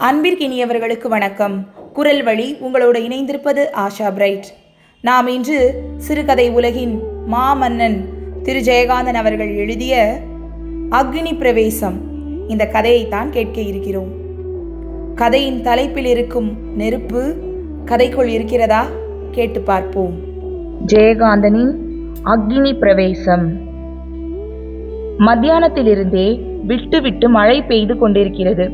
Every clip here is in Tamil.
அன்பிற்கினியவர்களுக்கு வணக்கம். குரல் வழி உங்களோடு இணைந்திருப்பது ஆஷா பிரைட். நாம் இன்று சிறுகதை உலகின் மாமன்னன் திரு ஜெயகாந்தன் அவர்கள் எழுதிய அக்னி பிரவேசம் இந்த கதையைத்தான் கேட்க இருக்கிறோம். கதையின் தலைப்பில் இருக்கும் நெருப்பு கதைக்குள் இருக்கிறதா? கேட்டு பார்ப்போம். ஜெயகாந்தனின் அக்னி பிரவேசம். மத்தியானத்திலிருந்தே விட்டு விட்டு மழை பெய்து கொண்டிருக்கிறது.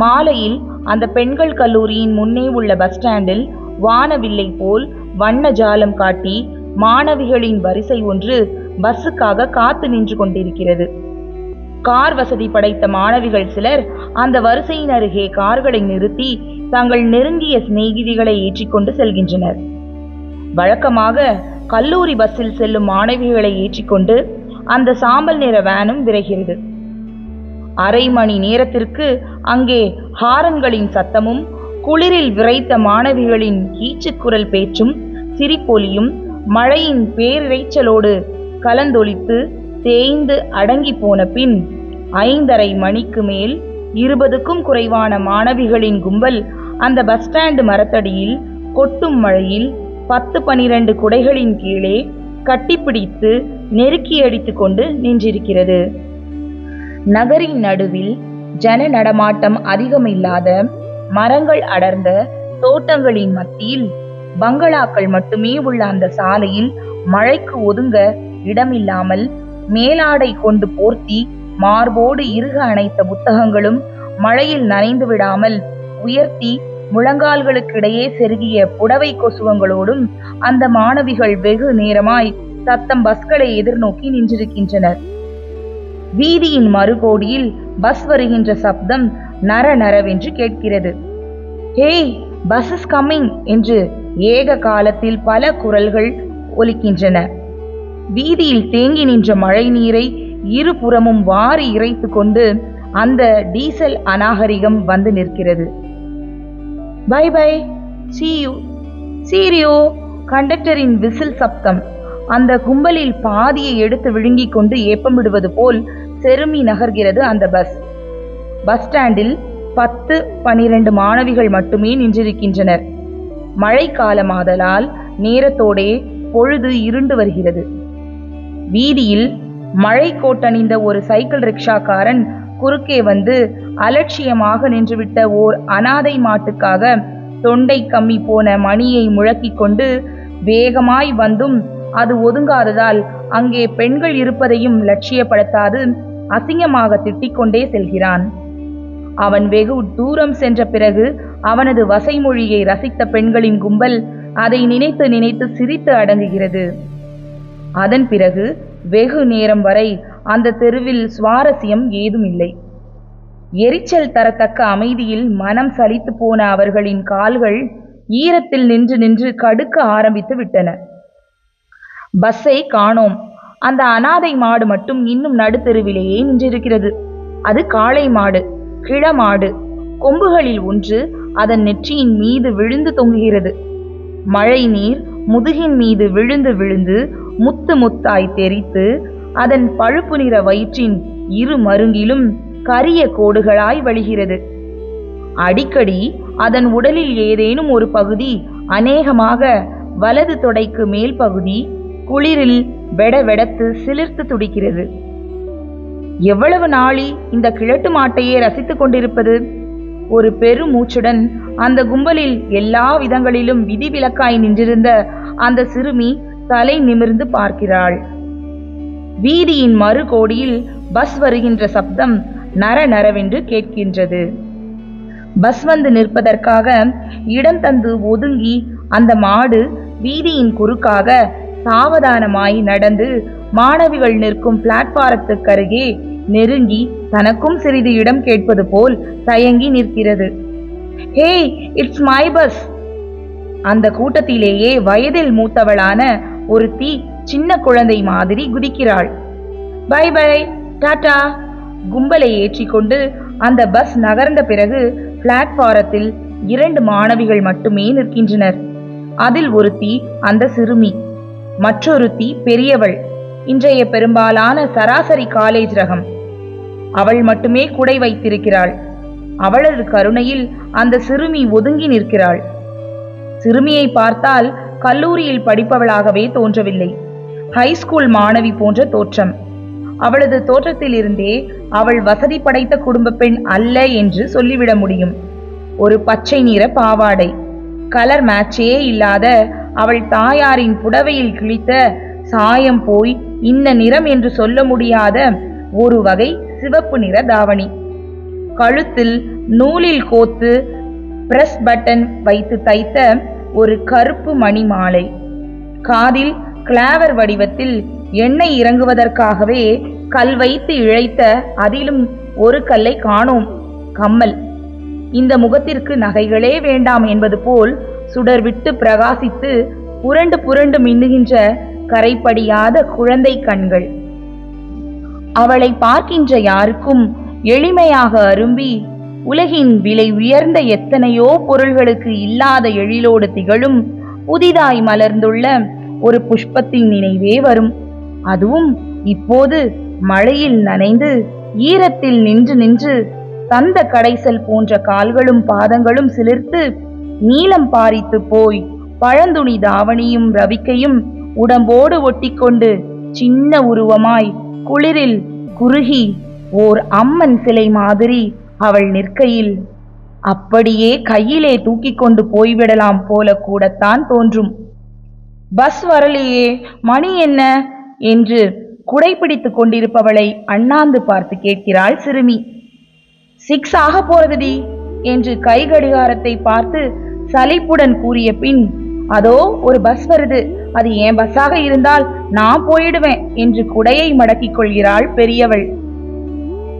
மாலையில் அந்த பெண்கள் கல்லூரியின் முன்னே உள்ள பஸ் ஸ்டாண்டில் வானவில்லை போல் வண்ண ஜாலம் காட்டி மாணவிகளின் வரிசை ஒன்று பஸ்ஸுக்காக காத்து நின்று கொண்டிருக்கிறது. கார் வசதி படைத்த மாணவிகள் சிலர் அந்த வரிசையின் அருகே கார்களை நிறுத்தி தங்கள் நெருங்கிய சிநேகிதிகளை ஏற்றிக்கொண்டு செல்கின்றனர். வழக்கமாக கல்லூரி பஸ்ஸில் செல்லும் மாணவிகளை ஏற்றிக்கொண்டு அந்த சாம்பல் நிற வேனும் விரைகிறது. அரை மணி நேரத்திற்கு அங்கே ஹாரன்களின் சத்தமும் குளிரில் விரைத்த மாணவிகளின் கீச்சுக்குரல் பேச்சும் சிரிப்பொலியும் மழையின் பேரிரைச்சலோடு கலந்தொலித்து தேய்ந்து அடங்கி போன பின் 5:30 மணிக்கு மேல் 20க்கும் குறைவான மாணவிகளின் கும்பல் அந்த பஸ் ஸ்டாண்டு மரத்தடியில் கொட்டும் மழையில் 10-12 குடைகளின் கீழே கட்டிப்பிடித்து நெருக்கி அடித்து கொண்டு நின்றிருக்கிறது. நகரின் நடுவில் ஜன நடமாட்டம் அதிகமில்லாத மரங்கள் அடர்ந்த தோட்டங்களின் மத்தியில் பங்களாக்கள் மட்டுமே உள்ள அந்த சாலையில் மழைக்கு ஒதுங்க இடமில்லாமல் மேலாடை கொண்டு போர்த்தி மார்போடு இறுக அணைத்த புத்தகங்களும் மழையில் நனைந்து விடாமல் உயர்த்தி முழங்கால்களுக்கிடையே செருகிய புடவை கொசுவங்களோடும் அந்த மாணவிகள் வெகு நேரமாய் தத்தம் பஸ்களை எதிர்நோக்கி நின்றிருக்கின்றனர். வீதியின் மறுகோடியில் பஸ் வருகின்ற சப்தம் நர நரவென்று கேட்கிறது. ஹேய், பஸ் இஸ் கம்மிங் என்று ஏக காலத்தில் பல குரல்கள் ஒலிக்கின்றன. வீதியில் தேங்கி நின்ற மழை நீரை இருபுறமும் வாரி இறைத்து கொண்டு அந்த டீசல் அநாகரிகம் வந்து நிற்கிறது. Bye bye, see you, cheerio கண்டக்டரின் விசில் சப்தம் அந்த கும்பலில் பாதியை எடுத்து விழுங்கிக் கொண்டு ஏப்பமிடுவது போல் செருமி நகர்கிறது அந்த பஸ். பஸ் ஸ்டாண்டில் 10-12 மாணவிகள் மட்டுமே நின்றிருக்கின்றனர். மழை காலமாதலால் நேரத்தோடே பொழுது இருண்டு வருகிறது. வீதியில் மழை கோட்டணிந்த ஒரு சைக்கிள் ரிக்ஷாக்காரன் குறுக்கே வந்து அலட்சியமாக நின்றுவிட்ட ஓர் அனாதை மாட்டுக்காக தொண்டை கம்மி போன மணியை முழக்கிக் கொண்டு வேகமாய் வந்தும் அது ஒதுங்காததால் அங்கே பெண்கள் இருப்பதையும் லட்சியப்படுத்தாது அசிங்கமாக திட்டிக்கொண்டே செல்கிறான். அவன் வெகு தூரம் சென்ற பிறகு அவனது வசைமொழியை ரசித்த பெண்களின் கும்பல் அதை நினைத்து நினைத்து சிரித்து அடங்குகிறது. அதன் பிறகு வெகு நேரம் வரை அந்த தெருவில் சுவாரஸ்யம் ஏதும் இல்லை. எரிச்சல் தரத்தக்க அமைதியில் மனம் சலித்து போன அவர்களின் கால்கள் ஈரத்தில் நின்று நின்று கடுக்க ஆரம்பித்து விட்டன. பஸ்ஸை காணோம். அந்த அனாதை மாடு மட்டும் இன்னும் நடுத்தெருவிலேயே நின்றிருக்கிறது. அது காளை மாடு, கிழமாடு. கொம்புகளில் ஒன்று அதன் நெற்றியின் மீது விழுந்து தொங்குகிறது. மழை நீர் முதுகின் மீது விழுந்து விழுந்து முத்து முத்தாய் தெரித்து அதன் பழுப்பு நிற வயிற்றின் இரு மருங்கிலும் கரிய கோடுகளாய் வழிகிறது. அடிக்கடி அதன் உடலில் ஏதேனும் ஒரு பகுதி, அநேகமாக வலது தொடைக்கு மேல் பகுதி, குளிரில் வெடவெடத்து சிலிர்த்து துடிக்கிறது. எவ்வளவு நாளி இந்த கிழட்டு மாட்டையே ரசித்துக் கொண்டிருப்பது? ஒரு பெருமூச்சுடன் அந்த கும்பலில் எல்லா விதங்களிலும் விதிவிலக்காய் நின்றிருந்த அந்த சிறுமி தலை நிமிர்ந்து பார்க்கிறாள். வீதியின் மறுகோடியில் பஸ் வருகின்ற சப்தம் நர நரவென்று கேட்கின்றது. பஸ் வந்து நிற்பதற்காக இடம் தந்து ஒதுங்கி அந்த மாடு வீதியின் குறுக்காக சாவதானமாய் நடந்து மாணவிகள் நிற்கும் பிளாட்பாரத்துக்கருகே நெருங்கி தனக்கும் சிறிது இடம் கேட்பது போல் தயங்கி நிற்கிறது. Hey, it's my bus. அந்த கூட்டத்திலேயே வயதில் மூத்தவளான ஒருத்தி சின்ன குழந்தை மாதிரி குதிக்கிறாள். By by, Tata. கும்பலை ஏற்றிக்கொண்டு அந்த பஸ் நகர்ந்த பிறகு பிளாட்பாரத்தில் 2 மாணவிகள் மட்டுமே நிற்கின்றனர். அதில் ஒருத்தி அந்த சிறுமி, மற்றொருத்தி பெரியவள், இன்றைய பெரும்பாலான சராசரி காலேஜ் ரகம். அவள் மட்டுமே குடை வைத்திருக்கிறாள். அவளது கருணையில் அந்த சிறுமி ஒதுங்கி நிற்கிறாள். சிறுமியை பார்த்தால் கல்லூரியில் படிப்பவளாகவே தோன்றவில்லை. ஹைஸ்கூல் மாணவி போன்ற தோற்றம். அவளது தோற்றத்திலிருந்தே அவள் வசதி படைத்த குடும்ப பெண் அல்ல என்று சொல்லிவிட முடியும். ஒரு பச்சை நிற பாவாடை, கலர் மேட்சே இல்லாத அவள் தாயாரின் புடவையில் கிழித்த சாயம் போய் இன்ன நிறம் என்று சொல்ல முடியாத ஒரு வகை சிவப்பு நிற தாவணி, கழுத்தில் நூலில் கோத்து பிரஸ் பட்டன் வைத்து தைத்த ஒரு கருப்பு மணி மாலை, காதில் கிளாவர் வடிவத்தில் எண்ணெய் இறங்குவதற்காகவே கல் வைத்து இழைத்த அதிலும் ஒரு கல்லை காணோம் கம்மல். இந்த முகத்திற்கு நகைகளே வேண்டாம் என்பது போல் சுடர் விட்டு பிரகாசித்து புரண்டு புரண்டு மின்னுகின்ற கரைப்படியாத குழந்தை கண்கள். அவளை பார்க்கின்ற யாருக்கும் எளிமையாக அரும்பி உலகின் விலை உயர்ந்த எத்தனையோ பொருள்களுக்கு இல்லாத எழிலோடு திகழும் புதிதாய் மலர்ந்துள்ள ஒரு புஷ்பத்தின் நினைவே வரும். அதுவும் இப்போது மழையில் நனைந்து ஈரத்தில் நின்று நின்று தந்த கடைசல் போன்ற கால்களும் பாதங்களும் சிலிர்த்து நீலம் பாரித்து போய் பழந்துணி தாவணியும் ரவிக்கையும் உடம்போடு ஒட்டிக்கொண்டு சின்ன உருவமாய் குளிரில் குறுகி ஓர் அம்மன் சிலை மாதிரி அவள் நிற்கையில் அப்படியே கையிலே தூக்கி கொண்டு போய்விடலாம் போல கூடத்தான் தோன்றும். பஸ் வரலையே, மணி என்ன என்று குடைப்பிடித்து கொண்டிருப்பவளை அண்ணாந்து பார்த்து கேட்கிறாள் சிறுமி. 6 ஆக போறதுடி என்று கை கடிகாரத்தை பார்த்து சலிப்புடன் கூறிய பின், அதோ ஒரு பஸ் வருது, அது என் பஸ்ஸாக இருந்தால் நான் போயிடுவேன் என்று குடையை மடக்கிக் கொள்கிறாள் பெரியவள்.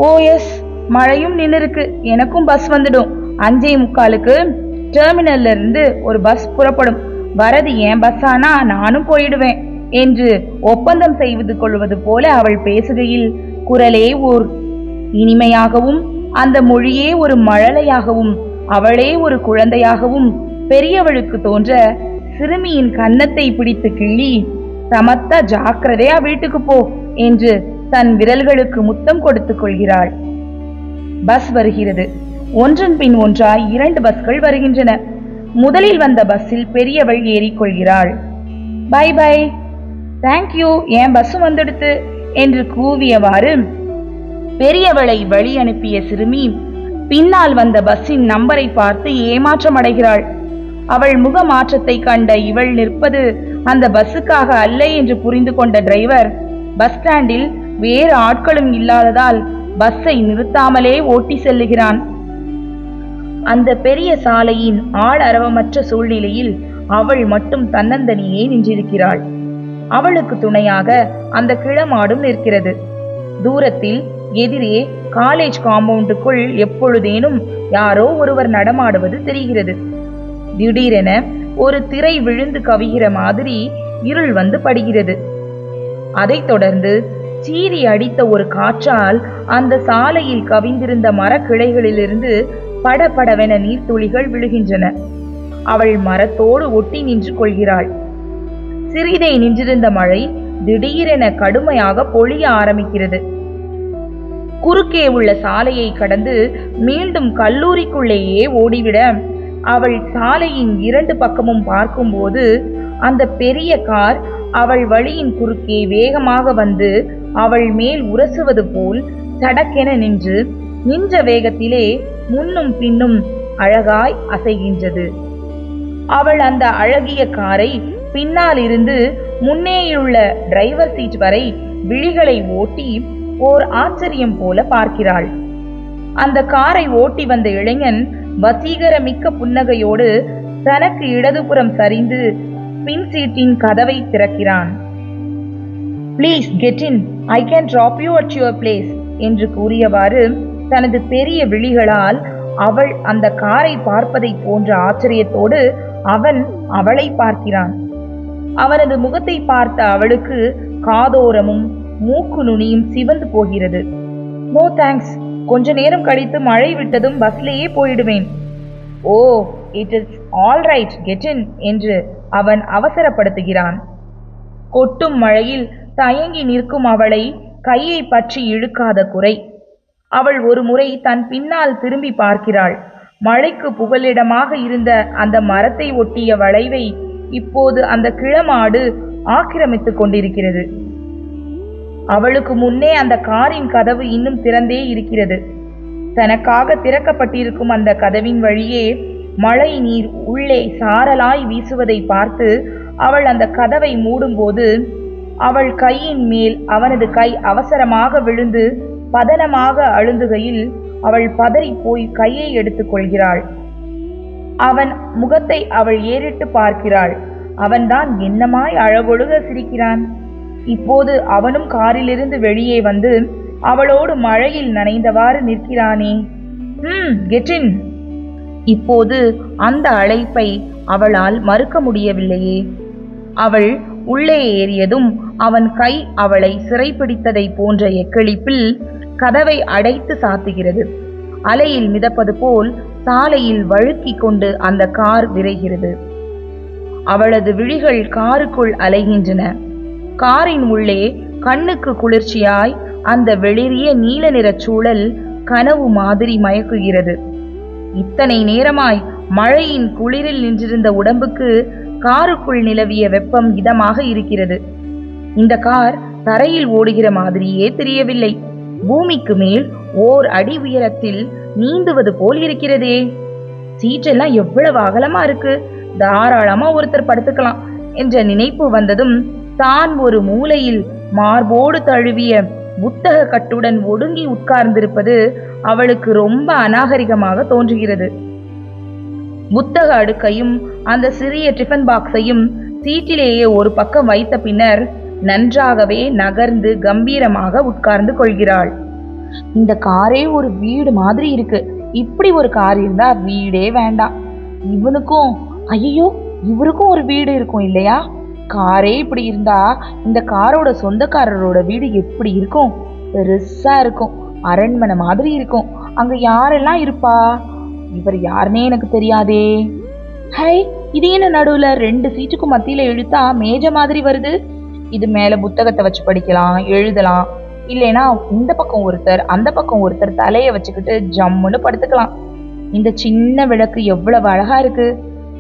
ஓஎஸ், மழையும் நின்னுருக்கு, எனக்கும் பஸ் வந்துடும். 5:45க்கு டெர்மினல்ல இருந்து ஒரு பஸ் புறப்படும். வரது என் பஸ்ஸானா நானும் போயிடுவேன் என்று ஒப்பந்தம் செய்து கொள்வது போல அவள் பேசுகையில் குரலே ஓர் இனிமையாகவும் அந்த மொழியே ஒரு மழலையாகவும் அவளே ஒரு குழந்தையாகவும் பெரியவளுக்கு தோன்ற சிறுமியின் கன்னத்தை பிடித்து கிள்ளி, சமத்தா ஜாக்கிரதையா வீட்டுக்கு போ என்று தன் விரல்களுக்கு முத்தம் கொடுத்துக் கொள்கிறாள். பஸ் வருகிறது. ஒன்றன் பின் ஒன்றாய் 2 பஸ்கள் வருகின்றன. முதலில் வந்த பஸ்ஸில் பெரியவள் ஏறிக்கொள்கிறாள். பை பை, தேங்க்யூ, என் பஸ் வந்துடுத்து என்று கூவியவாறு பெரியவளை வழி அனுப்பிய சிறுமி பின்னால் வந்த பஸ்ஸின் நம்பரை பார்த்து ஏமாற்றம் அடைகிறாள். அவள் முக மாற்றத்தை கண்ட இவள் நிற்பது அந்த பஸ்ஸுக்காக அல்ல என்று புரிந்து கொண்ட டிரைவர் பஸ் ஸ்டாண்டில் வேறு ஆட்களும் இல்லாததால் பஸ்ஸை நிறுத்தாமலே ஓட்டி செல்லுகிறான். அந்த பெரிய சாலையின் ஆள் அரவமற்ற சூழ்நிலையில் அவள் மட்டும் தன்னந்தனியே நின்றிருக்கிறாள். அவளுக்கு துணையாக அந்த கிழமாடும் நிற்கிறது. தூரத்தில் எதிரே காலேஜ் காம்பவுண்டுக்குள் எப்பொழுதேனும் யாரோ ஒருவர் நடமாடுவது தெரிகிறது. திடீரென ஒரு திரை விழுந்து கவிகிற மாதிரி இருள் வந்து படுகிறது. அதைத் தொடர்ந்து சீறி அடித்த ஒரு காற்றால் அந்த சாலையில் கவிந்திருந்த மரக்கிளைகளிலிருந்து படபடவென நீர்த்துளிகள் விழுகின்றன. அவள் மரத்தோடு ஒட்டி நின்று கொள்கிறாள். சிறிதை நின்றிருந்த மழை திடீரென கடுமையாக பொழிய ஆரம்பிக்கிறது. குறுக்கே உள்ள சாலையை கடந்து மீண்டும் கல்லூரிக்குள்ளேயே ஓடிவிட அவள் சாலையின் 2 பக்கமும் பார்க்கும்போது அந்த பெரிய கார் அவள் வழியின் குறுக்கே வேகமாக வந்து அவள் மேல் உரசுவது போல் சடக்கென நின்ற வேகத்திலே முன்னும் பின்னும் அழகாய் அசைகின்றது. அவள் அந்த அழகிய காரை பின்னால் இருந்து முன்னேயுள்ள டிரைவர் சீட் வரை விழிகளை ஓட்டி ஓர் ஆச்சரியம் போல பார்க்கிறாள். அந்த காரை ஓட்டி வந்த இளைஞன் வசீகரமிக்க புன்னகையோடு தனக்கு இடதுபுறம் சரிந்து பின் சீட்டின் கதவை திறக்கிறான். Please get in, I can drop you at your place என்று கூறியவாறு தனது பெரிய விழிகளால் அவள் அந்த காரை பார்ப்பதை போன்ற ஆச்சரியத்தோடு அவன் அவளை பார்க்கிறான். அவனது முகத்தை பார்த்த அவளுக்கு காதோரமும் மூக்கு நுனியும் சிவந்து போகிறது. நோ தேங்க்ஸ், கொஞ்ச நேரம் கழித்து மழை விட்டதும் பஸ்லேயே போயிடுவேன். Oh, it is all right, get in என்று அவன் அவசரப்படுத்துகிறான். கொட்டும் மழையில் தயங்கி நிற்கும் அவளை கையை பற்றி இழுக்காத குறை. அவள் ஒரு முறை தன் பின்னால் திரும்பி பார்க்கிறாள். மழைக்கு புகலிடமாக இருந்த அந்த மரத்தை ஒட்டிய வளைவை இப்போது அந்த கிழமாடு ஆக்கிரமித்துக் கொண்டிருக்கிறது. அவளுக்கு முன்னே அந்த காரின் கதவு இன்னும் திறந்தே இருக்கிறது. தனக்காக திறக்கப்பட்டிருக்கும் அந்த கதவின் வழியே மழை நீர் உள்ளே சாரலாய் வீசுவதை பார்த்து அவள் அந்த கதவை மூடும்போது அவள் கையின் மேல் அவனது கை அவசரமாக விழுந்து பதனமாக அழுந்துகையில் அவள் பதறி போய் கையை எடுத்துக் கொள்கிறாள். அவன் முகத்தை அவள் ஏறிட்டு பார்க்கிறாள். அவன்தான் என்னமாய் அழகொழுக சிரிக்கிறான். இப்போது அவனும் காரிலிருந்து வெளியே வந்து அவளோடு மழையில் நனைந்தவாறு நிற்கிறானே. Get in. இப்போது அந்த அழைப்பை அவளால் மறுக்க முடியவில்லையே. அவள் உள்ளே ஏறியதும் அவன் கை அவளை சிறைப்பிடித்ததை போன்ற எக்களிப்பில் கதவை அடைத்து சாத்துகிறது. அலையில் மிதப்பது போல் சாலையில் வழுக்கி கொண்டு அந்த கார் விரைகிறது. அவளது விழிகள் காருக்குள் அலைகின்றன. காரின் உள்ளே கண்ணுக்கு குளிர்ச்சியாய் அந்த வெளிரிய நீல நிறச் சூழல் கனவு மாதிரி மயக்குகிறது. இத்தனை நேரமாய் மழையின் குளிரில் நின்றிருந்த உடம்புக்கு காருக்குள் நிலவிய வெப்பம் இதமாக இருக்கிறது. இந்த கார் தரையில் ஓடுகிற மாதிரியே தெரியவில்லை. பூமிக்கு மேல் ஓர் அடி உயரத்தில் நீந்துவது போல் இருக்கிறதே. சீட்டெல்லாம் எவ்வளவு அகலமா இருக்கு, தாராளமா ஒருத்தர் படுத்துக்கலாம் என்ற நினைப்பு வந்ததும் தான் ஒரு மூலையில் மார்போடு தழுவிய புத்தக கட்டுடன் ஒடுங்கி உட்கார்ந்திருப்பது அவளுக்கு ரொம்ப அநாகரிகமாக தோன்றுகிறது. புத்தக அடுக்கையும் அந்த சிறிய டிஃபன் பாக்ஸையும் சீட்டிலேயே ஒரு பக்கம் வைத்த பின்னர் நன்றாகவே நகர்ந்து கம்பீரமாக உட்கார்ந்து கொள்கிறாள். இந்த காரே ஒரு வீடு மாதிரி இருக்கு. இப்படி ஒரு கார் இருந்தா வீடே வேண்டாம். இவனுக்கும் ஐயோ இவருக்கும் ஒரு வீடு இருக்கும் இல்லையா? காரே இப்படி இருந்தா இந்த காரோட சொந்தக்காரரோட வீடு எப்படி இருக்கும்? பெருசா இருக்கும், அரண்மனை மாதிரி இருக்கும். அங்க யாரெல்லாம் இருப்பா? இவர் யாருன்னே எனக்கு தெரியாதே. ஹை, இது என்ன நடுவுல 2 சீட்டுக்கும் மத்தியில இழுத்தா மேஜ மாதிரி வருது? இது மேல புத்தகத்தை வச்சு படிக்கலாம், எழுதலாம். இல்லைனா இந்த பக்கம் ஒருத்தர் அந்த பக்கம் ஒருத்தர் தலைய வச்சுக்கிட்டு ஜம்முன்னு படுத்துக்கலாம். இந்த சின்ன விளக்கு எவ்வளவு அழகா இருக்கு.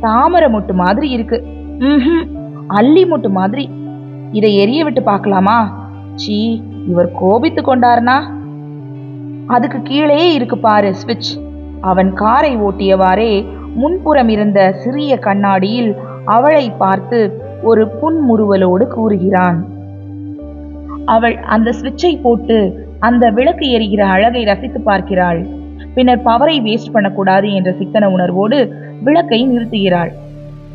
தாமரை மொட்டு மாதிரி இருக்கு. அல்லி மொட்டு மாதிரி. இதை எரிய விட்டு பார்க்கலாமா? சீ, இவர் கோபித்து கொண்டார்னா? அதுக்கு கீழே இருக்கு பாரு ஸ்விட்ச். அவன் காரை ஓட்டியவாறே முன்புறம் இருந்த சிறிய கண்ணாடியில் அவளை பார்த்து ஒரு புன்முறுவலோடு கூறுகிறான். அவள் அந்த ஸ்விட்சை போட்டு அந்த விளக்கு எரிகிற அழகை ரசித்து பார்க்கிறாள். பின்னர் பவரை வேஸ்ட் பண்ணக்கூடாது என்ற சிக்கன உணர்வோடு விளக்கை நிறுத்துகிறாள்.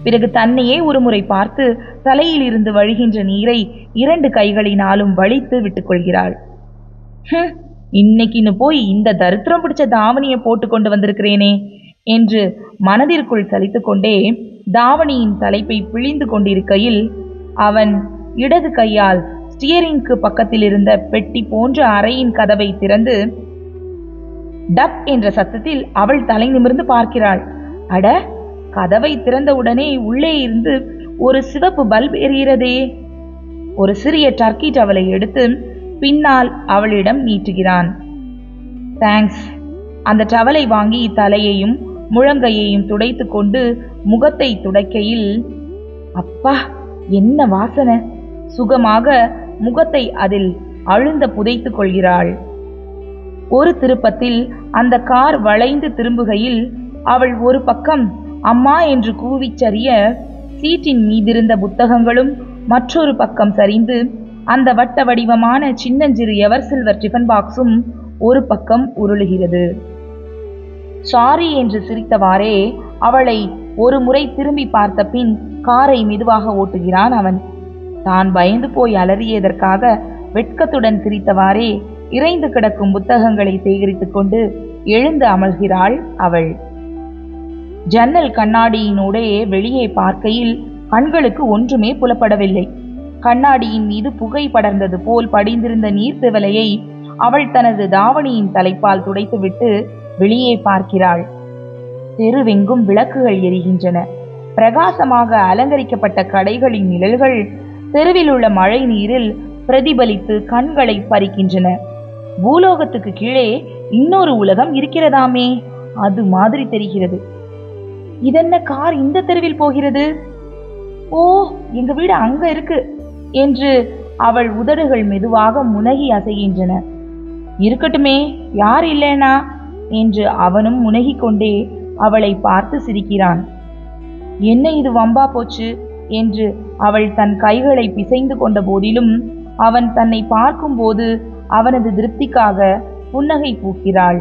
பிறகு தன்னையே ஒரு முறை பார்த்து தலையில் இருந்து வழிகின்ற நீரை 2 கைகளினாலும் வலித்து விட்டுக் கொள்கிறாள். இன்னைக்குன்னு போய் இந்த தரித்திரம் பிடிச்ச தாவணியை போட்டு கொண்டு வந்திருக்கிறேனே என்று மனதிற்குள் சலித்து கொண்டே தாவணியின் தலைப்பை பிழிந்து கொண்டிருக்கையில் அவன் இடது கையால் ஸ்டியரிங்க்கு பக்கத்தில் இருந்த பெட்டி போன்ற அறையின் கதவை திறந்து டப் என்ற சத்தத்தில் அவள் தலை நிமிர்ந்து பார்க்கிறாள். அட, கதவை திறந்தவுடனே உள்ளே இருந்து ஒரு சிவப்பு பல்ப் எரிகிறதே. ஒரு சிறிய டர்க்கி டவலை எடுத்து பின்னால் அவளிடம் நீட்டுகிறான். தேங்க்ஸ். அந்த டவலை வாங்கி தலையையும் முழங்கையையும் துடைத்து கொண்டு முகத்தை துடைக்கையில் அப்பா என்ன வாசனை! சுகமாக முகத்தை அதில் அழுந்த புதைத்து கொள்கிறாள். ஒரு திருப்பத்தில் அந்த கார் வளைந்து திரும்புகையில் அவள் ஒரு பக்கம் அம்மா என்று கூவிச்சரிய சீட்டின் மீதிருந்த புத்தகங்களும் மற்றொரு பக்கம் சரிந்து அந்த வட்ட வடிவமான சின்னஞ்சிறு எவர் சில்வர் டிஃபன் பாக்ஸும் ஒரு பக்கம் உருளுகிறது. சாரி என்று சிரித்தவாறே அவளை ஒரு முறை திரும்பி பார்த்த பின் காரை மெதுவாக ஓட்டுகிறான் அவன். தான் பயந்து போய் அலறியதற்காக வெட்கத்துடன் சிரித்தவாறே இறைந்து கிடக்கும் புத்தகங்களை சேகரித்துக் கொண்டு எழுந்து அமல்கிறாள் அவள். ஜன்னல் கண்ணாடியினூடே வெளியே பார்க்கையில் கண்களுக்கு ஒன்றுமே புலப்படவில்லை. கண்ணாடியின் மீது புகை படர்ந்தது போல் படிந்திருந்த நீர்த்திவலையை அவள் தனது தாவணியின் தலைப்பால் துடைத்துவிட்டு வெளியே பார்க்கிறாள். தெருவெங்கும் விளக்குகள் எரிகின்றன. பிரகாசமாக அலங்கரிக்கப்பட்ட கடைகளின் நிழல்கள் தெருவில் உள்ள மழை நீரில் பிரதிபலித்து கண்களை பறிக்கின்றன. பூலோகத்துக்கு கீழே இன்னொரு உலகம் இருக்கிறதாமே, அது மாதிரி தெரிகிறது. இதென்ன கார் இந்த தெருவில் போகிறது? ஓ, எங்க வீடு அங்க இருக்கு என்று அவள் உதடுகள் மெதுவாக முனகி அசைகின்றன. இருக்கட்டுமே, யார் இல்லைனா என்று அவனும் முனகிக் கொண்டே அவளை பார்த்து சிரிக்கிறான். என்ன இது வம்பா போச்சு என்று அவள் தன் கைகளை பிசைந்து கொண்ட போதிலும் அவன் தன்னை பார்க்கும்போது அவனது திருப்திக்காக புன்னகை பூக்கிறாள்.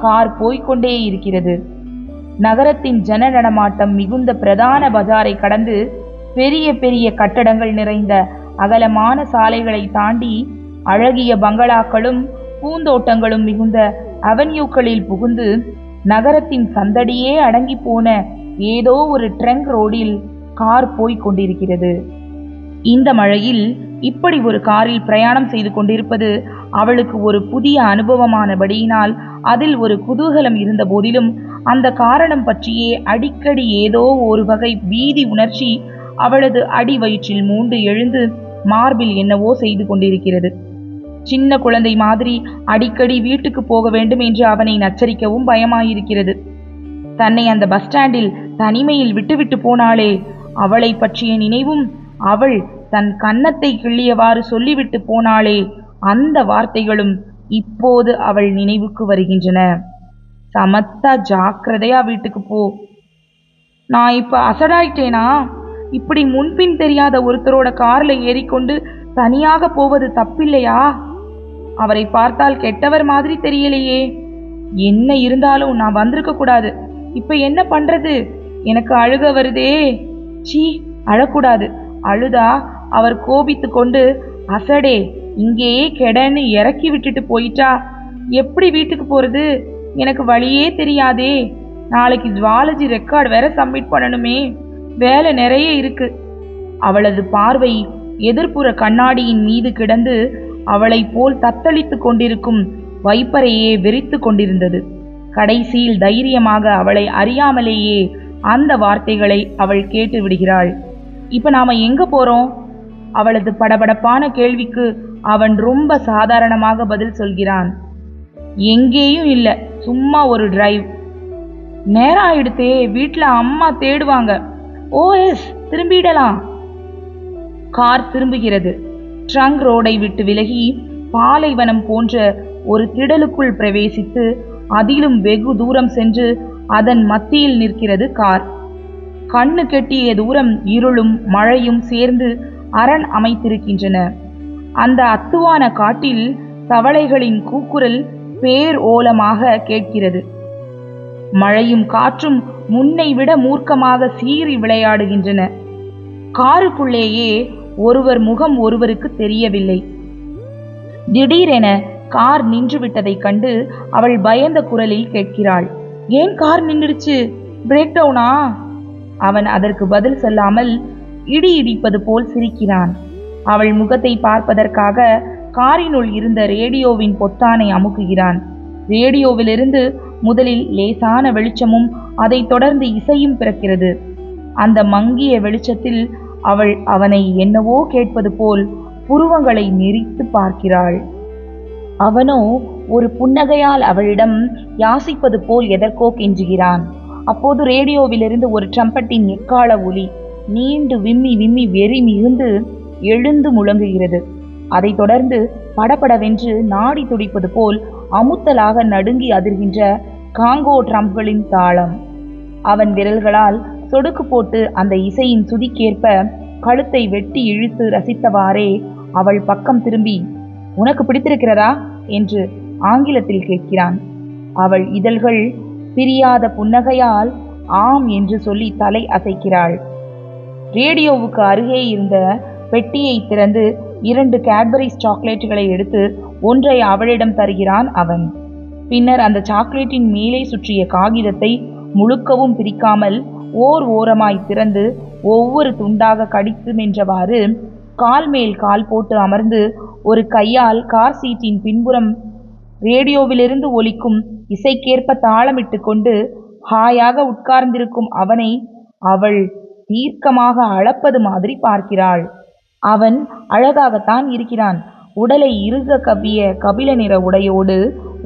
கார் போய்கொண்டே இருக்கிறது. நகரத்தின் ஜன நடமாட்டம் மிகுந்த பிரதான பஜாரை கடந்து பெரிய பெரிய கட்டடங்கள் நிறைந்த அகலமான சாலைகளை தாண்டி அழகிய பங்களாக்களும் பூந்தோட்டங்களும் மிகுந்த அவென்யூக்களில் புகுந்து நகரத்தின் சந்தடியே அடங்கி போன ஏதோ ஒரு ட்ரங்க் ரோடில் கார் போய்க் கொண்டிருக்கிறது. இந்த மழையில் இப்படி ஒரு காரில் பிரயாணம் செய்து கொண்டிருப்பது அவளுக்கு ஒரு புதிய அனுபவமானபடியினால் அதில் ஒரு குதூகலம் இருந்த போதிலும் அந்த காரணம் பற்றியே அடிக்கடி ஏதோ ஒரு வகை பீதி உணர்ச்சி அவளது அடி வயிற்றில் மூண்டு எழுந்து மார்பில் என்னவோ செய்து கொண்டிருக்கிறது. சின்ன குழந்தை மாதிரி அடிக்கடி வீட்டுக்கு போக வேண்டும் என்று அவனை நச்சரிக்கவும் பயமாயிருக்கிறது. தன்னை அந்த பஸ் ஸ்டாண்டில் தனிமையில் விட்டுவிட்டு போனாளே, அவளை பற்றிய நினைவும், அவள் தன் கன்னத்தை கிள்ளியவாறு சொல்லிவிட்டு போனாளே, அந்த வார்த்தைகளும் இப்போது அவள் நினைவுக்கு வருகின்றன. சமத்தா ஜாக்கிரதையா வீட்டுக்கு போ. நான் இப்ப அசடாயிட்டேனா? இப்படி முன்பின் தெரியாத ஒருத்தரோட கார்ல ஏறிக்கொண்டு தனியாக போவது தப்பில்லையா? அவரை பார்த்தால் கெட்டவர் மாதிரி தெரியலையே. என்ன இருந்தாலும் நான் வந்திருக்க கூடாது. இப்ப என்ன பண்றது? எனக்கு அழுக வருதே. சீ, அழக்கூடாது. அழுதா அவர் கோபித்து கொண்டு அசடே இங்கேயே கெடன்னு இறக்கி விட்டுட்டு போயிட்டா எப்படி வீட்டுக்கு போறது? எனக்கு வழியே தெரியாதே. நாளைக்கு ஜுவாலஜி ரெக்கார்டு வேற சப்மிட் பண்ணணுமே, வேலை நிறைய இருக்கு. அவளது பார்வை எதிர்ப்புற கண்ணாடியின் மீது கிடந்து அவளை போல் தத்தளித்து கொண்டிருக்கும் வைப்பரையே வெறித்து கொண்டிருந்தது. கடைசியில் தைரியமாக அவளை அறியாமலேயே அந்த வார்த்தைகளை அவள் கேட்டு விடுகிறாள். இப்ப நாம எங்க போறோம்? அவளது படபடப்பான கேள்விக்கு அவன் ரொம்ப சாதாரணமாக பதில் சொல்கிறான். எங்கேயும் இல்ல, சும்மா ஒரு டிரைவ். நேரம் ஆயிடுத்தே, வீட்டுல அம்மா தேடுவாங்க. ஓஎஸ், திரும்பிடலாம். கார் திரும்புகிறது. ட்ரங்க் ரோடை விட்டு விலகி பாலைவனம் போன்ற ஒரு திடலுக்குள் பிரவேசித்து அதிலும் வெகு தூரம் சென்று அதன் மத்தியில் நிற்கிறது கார். கண்ணு கெட்டிய தூரம் இருளும் மழையும் சேர்ந்து அரண் அமைத்திருக்கின்றன. அந்த அத்துவான காட்டில் தவளைகளின் கூக்குரல் பேர் ஓலமாக கேட்கிறது. மழையும் காற்றும் முன்னை விட மூர்க்கமாக சீறி விளையாடுகின்றன. காருக்குள்ளேயே ஒருவர் முகம் ஒருவருக்கு தெரியவில்லை. திடீரென கார் நின்று விட்டதை கண்டு அவள் பயந்த குரலில் கேட்கிறாள், ஏன் கார் நின்றுடுச்சு? பிரேக் டவுனா? அவன் அதற்கு பதில் சொல்லாமல் இடி இடிப்பது போல் சிரிக்கிறான். அவள் முகத்தை பார்ப்பதற்காக காரினுள் இருந்த ரேடியோவின் பொத்தானை அமுக்குகிறான். ரேடியோவிலிருந்து முதலில் லேசான வெளிச்சமும் அதை தொடர்ந்து இசையும் பிறக்கிறது. அந்த மங்கிய வெளிச்சத்தில் அவள் அவனை என்னவோ கேட்பது போல் புருவங்களை நெறித்து பார்க்கிறாள். அவனோ ஒரு புன்னகையால் அவளிடம் யாசிப்பது போல் எதற்கோ கெஞ்சுகிறான். அப்போது ரேடியோவிலிருந்து ஒரு ட்ரம்பட்டின் எக்கால ஒலி நீண்டு விம்மி விம்மி வெறி மிகுந்து எழுந்து முழங்குகிறது. அதை தொடர்ந்து படபடவென்று நாடி துடிப்பது போல் அமுத்தலாக நடுங்கி அதிர்கின்ற காங்கோ ட்ரம்ப்களின் தாளம். அவன் விரல்களால் சொடுக்கு போட்டு அந்த இசையின் சுதிக்கேற்ப கழுத்தை வெட்டி இழுத்து ரசித்தவாறே அவள் பக்கம் திரும்பி, உனக்கு பிடித்திருக்கிறதா என்று ஆங்கிலத்தில் கேட்கிறான். அவள் இதழ்கள் பிரியாத புன்னகையால் ஆம் என்று சொல்லி தலை அசைக்கிறாள். ரேடியோவுக்கு அருகே இருந்த பெட்டியை திறந்து 2 கேட்பரிஸ் சாக்லேட்டுகளை எடுத்து ஒன்றை அவளிடம் தருகிறான் அவன். பின்னர் அந்த சாக்லேட்டின் மேலே சுற்றிய காகிதத்தை முழுக்கவும் பிரிக்காமல் ஓர் ஓரமாய் திறந்து ஒவ்வொரு துண்டாக கடித்து மென்றவாறு கால் மேல் கால் போட்டு அமர்ந்து ஒரு கையால் கார் சீட்டின் பின்புறம் ரேடியோவிலிருந்து ஒலிக்கும் இசைக்கேற்ப தாளமிட்டு கொண்டு ஹாயாக உட்கார்ந்திருக்கும் அவனை அவள் தீர்க்கமாக அளப்பது மாதிரி பார்க்கிறாள். அவன் அழகாகத்தான் இருக்கிறான். உடலை இறுக கவ்விய கபில நிற உடையோடு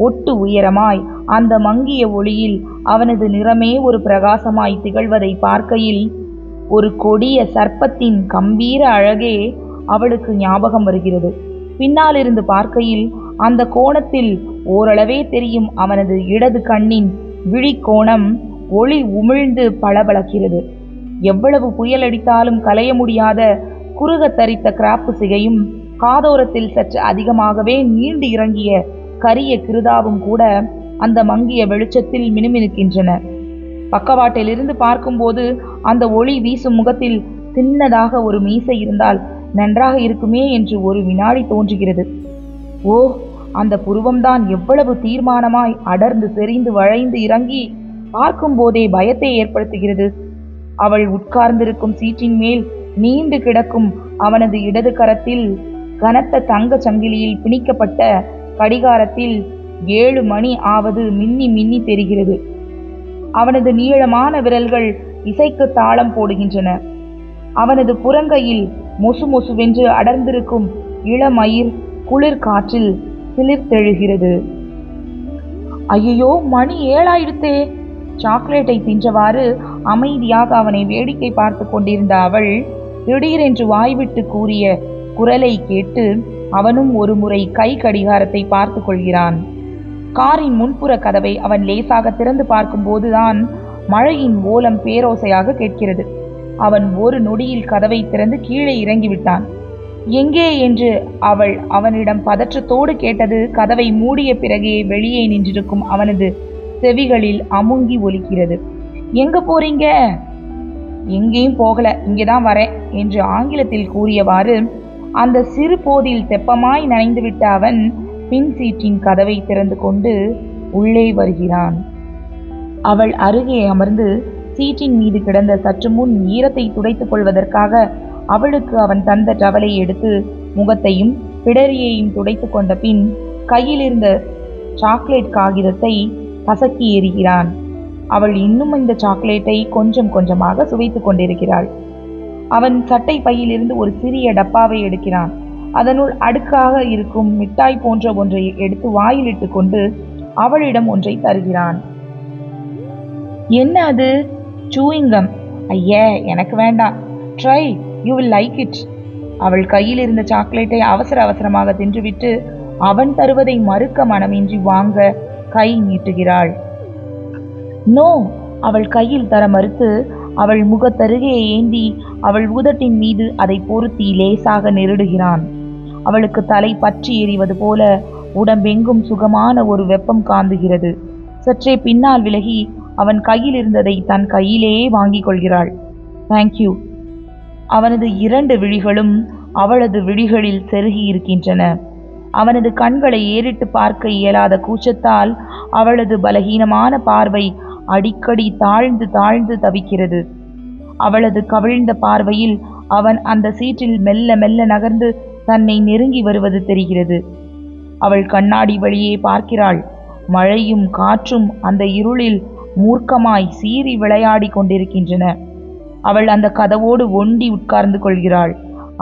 ஒட்டு உயரமாய் அந்த மங்கிய ஒளியில் அவனது நிறமே ஒரு பிரகாசமாய் திகழ்வதை பார்க்கையில் ஒரு கொடிய சர்ப்பத்தின் கம்பீர அழகே அவளுக்கு ஞாபகம் வருகிறது. பின்னாலிருந்து பார்க்கையில் அந்த கோணத்தில் ஓரளவே தெரியும் அவனது இடது கண்ணின் விழிக்கோணம் ஒளி உமிழ்ந்து பளபளக்கிறது. எவ்வளவு புயல் அடித்தாலும் களைய முடியாத குறுக தரித்த கிராப்பு சிகையும் காதோரத்தில் சற்று அதிகமாகவே நீண்டு இறங்கிய கரிய கிருதாவும் கூட அந்த மங்கிய வெளிச்சத்தில் மினுமினுக்கின்றன. பக்கவாட்டிலிருந்து பார்க்கும்போது அந்த ஒளி வீசும் முகத்தில் சின்னதாக ஒரு மீசை இருந்தால் நன்றாக இருக்குமே என்று ஒரு வினாடி தோன்றுகிறது. ஓ, அந்த புருவம்தான் எவ்வளவு தீர்மானமாய் அடர்ந்து செறிந்து வளைந்து இறங்கி பார்க்கும்போதே பயத்தை ஏற்படுத்துகிறது. அவள் உட்கார்ந்திருக்கும் சீட்டின் மேல் நீண்டு கிடக்கும் அவனது இடது கரத்தில் கனத்த தங்க சங்கிலியில் பிணிக்கப்பட்ட கடிகாரத்தில் 7 மணி ஆவது மின்னி மின்னி தெரிகிறது. அவனது நீளமான விரல்கள் இசைக்கு தாளம் போடுகின்றன. அவனது புறங்கையில் மொசு மொசுவென்று அடர்ந்திருக்கும் இளமயிர் குளிர் காற்றில் சிலிர்த்தெழுகிறது. ஐயோ, மணி 7 ஆயிடுத்தே! சாக்லேட்டை தின்றவாறு அமைதியாக அவனை வேடிக்கை பார்த்து கொண்டிருந்த அவள் திடீரென்று வாய்விட்டு கூறிய குரலை கேட்டு அவனும் ஒரு முறை கை கடிகாரத்தை பார்த்து கொள்கிறான். காரின் முன்புற கதவை அவன் லேசாக திறந்து பார்க்கும்போதுதான் மழையின் ஓலம் பேரோசையாக கேட்கிறது. அவன் ஒரு நொடியில் கதவை திறந்து கீழே இறங்கிவிட்டான். எங்கே என்று அவள் அவனிடம் பதற்றத்தோடு கேட்டது கதவை மூடிய பிறகே வெளியே நின்றிருக்கும் அவனது செவிகளில் அமுங்கி ஒலிக்கிறது. எங்க போறீங்க? எங்கேயும் போகல, இங்கேதான் வரேன் என்று ஆங்கிலத்தில் கூறியவாறு அந்த சிறு போதில் தெப்பமாய் நனைந்துவிட்ட அவன் பின் சீட்டின் கதவை திறந்து கொண்டு உள்ளே வருகிறான். அவள் அருகே அமர்ந்து சீட்டின் மீது கிடந்த சற்று முன் ஈரத்தை துடைத்துக் கொள்வதற்காக அவளுக்கு அவன் தந்த டவலை எடுத்து முகத்தையும் பிடரியையும் துடைத்து கொண்ட பின் கையில் இருந்த சாக்லேட் காகிதத்தை கசக்கி எறிகிறான். அவள் இன்னும் இந்த சாக்லேட்டை கொஞ்சம் கொஞ்சமாக சுவைத்து கொண்டிருக்கிறாள். அவன் சட்டை பையிலிருந்து ஒரு சிறிய டப்பாவை எடுக்கிறான். அதனுள் அடுக்காக இருக்கும் மிட்டாய் போன்ற ஒன்றை எடுத்து வாயிலிட்டு கொண்டு அவளிடம் ஒன்றை தருகிறான். என்ன அது? சூயிங்கம். ஐயே, எனக்கு வேண்டாம். Try, you will like it. அவள் கையில் இருந்த சாக்லேட்டை அவசர அவசரமாக தின்றுவிட்டு அவன் தருவதை மறுக்க மனமின்றி வாங்க கை நீட்டுகிறாள். நோ, அவள் கையில் தர மறுத்து அவள் முகத்தருகே ஏந்தி அவள் உதட்டின் மீது அதை பொருத்தி லேசாக நெருடுகிறான். அவளுக்கு தலை பற்றி எறிவது போல உடம்பெங்கும் சுகமான ஒரு வெப்பம் காந்துகிறது. சற்றே பின்னால் விலகி அவன் கையில் இருந்ததை தன் கையிலேயே வாங்கி கொள்கிறாள். தேங்க்யூ. அவனது 2 விழிகளும் அவளது விழிகளில் செருகி இருக்கின்றன. அவனது கண்களை ஏறிட்டு பார்க்க இயலாத கூச்சத்தால் அவளது பலகீனமான பார்வை அடிக்கடி தாழ்ந்து தாழ்ந்து தவிக்கிறது. அவளது கவிழ்ந்த பார்வையில் அவன் அந்த சீட்டில் மெல்ல மெல்ல நகர்ந்து தன்னை நெருங்கி வருவது தெரிகிறது. அவள் கண்ணாடி வழியே பார்க்கிறாள். மழையும் காற்றும் அந்த இருளில் மூர்க்கமாய் சீறி விளையாடி கொண்டிருக்கின்றன. அவள் அந்த கதவோடு ஒண்டி உட்கார்ந்து கொள்கிறாள்.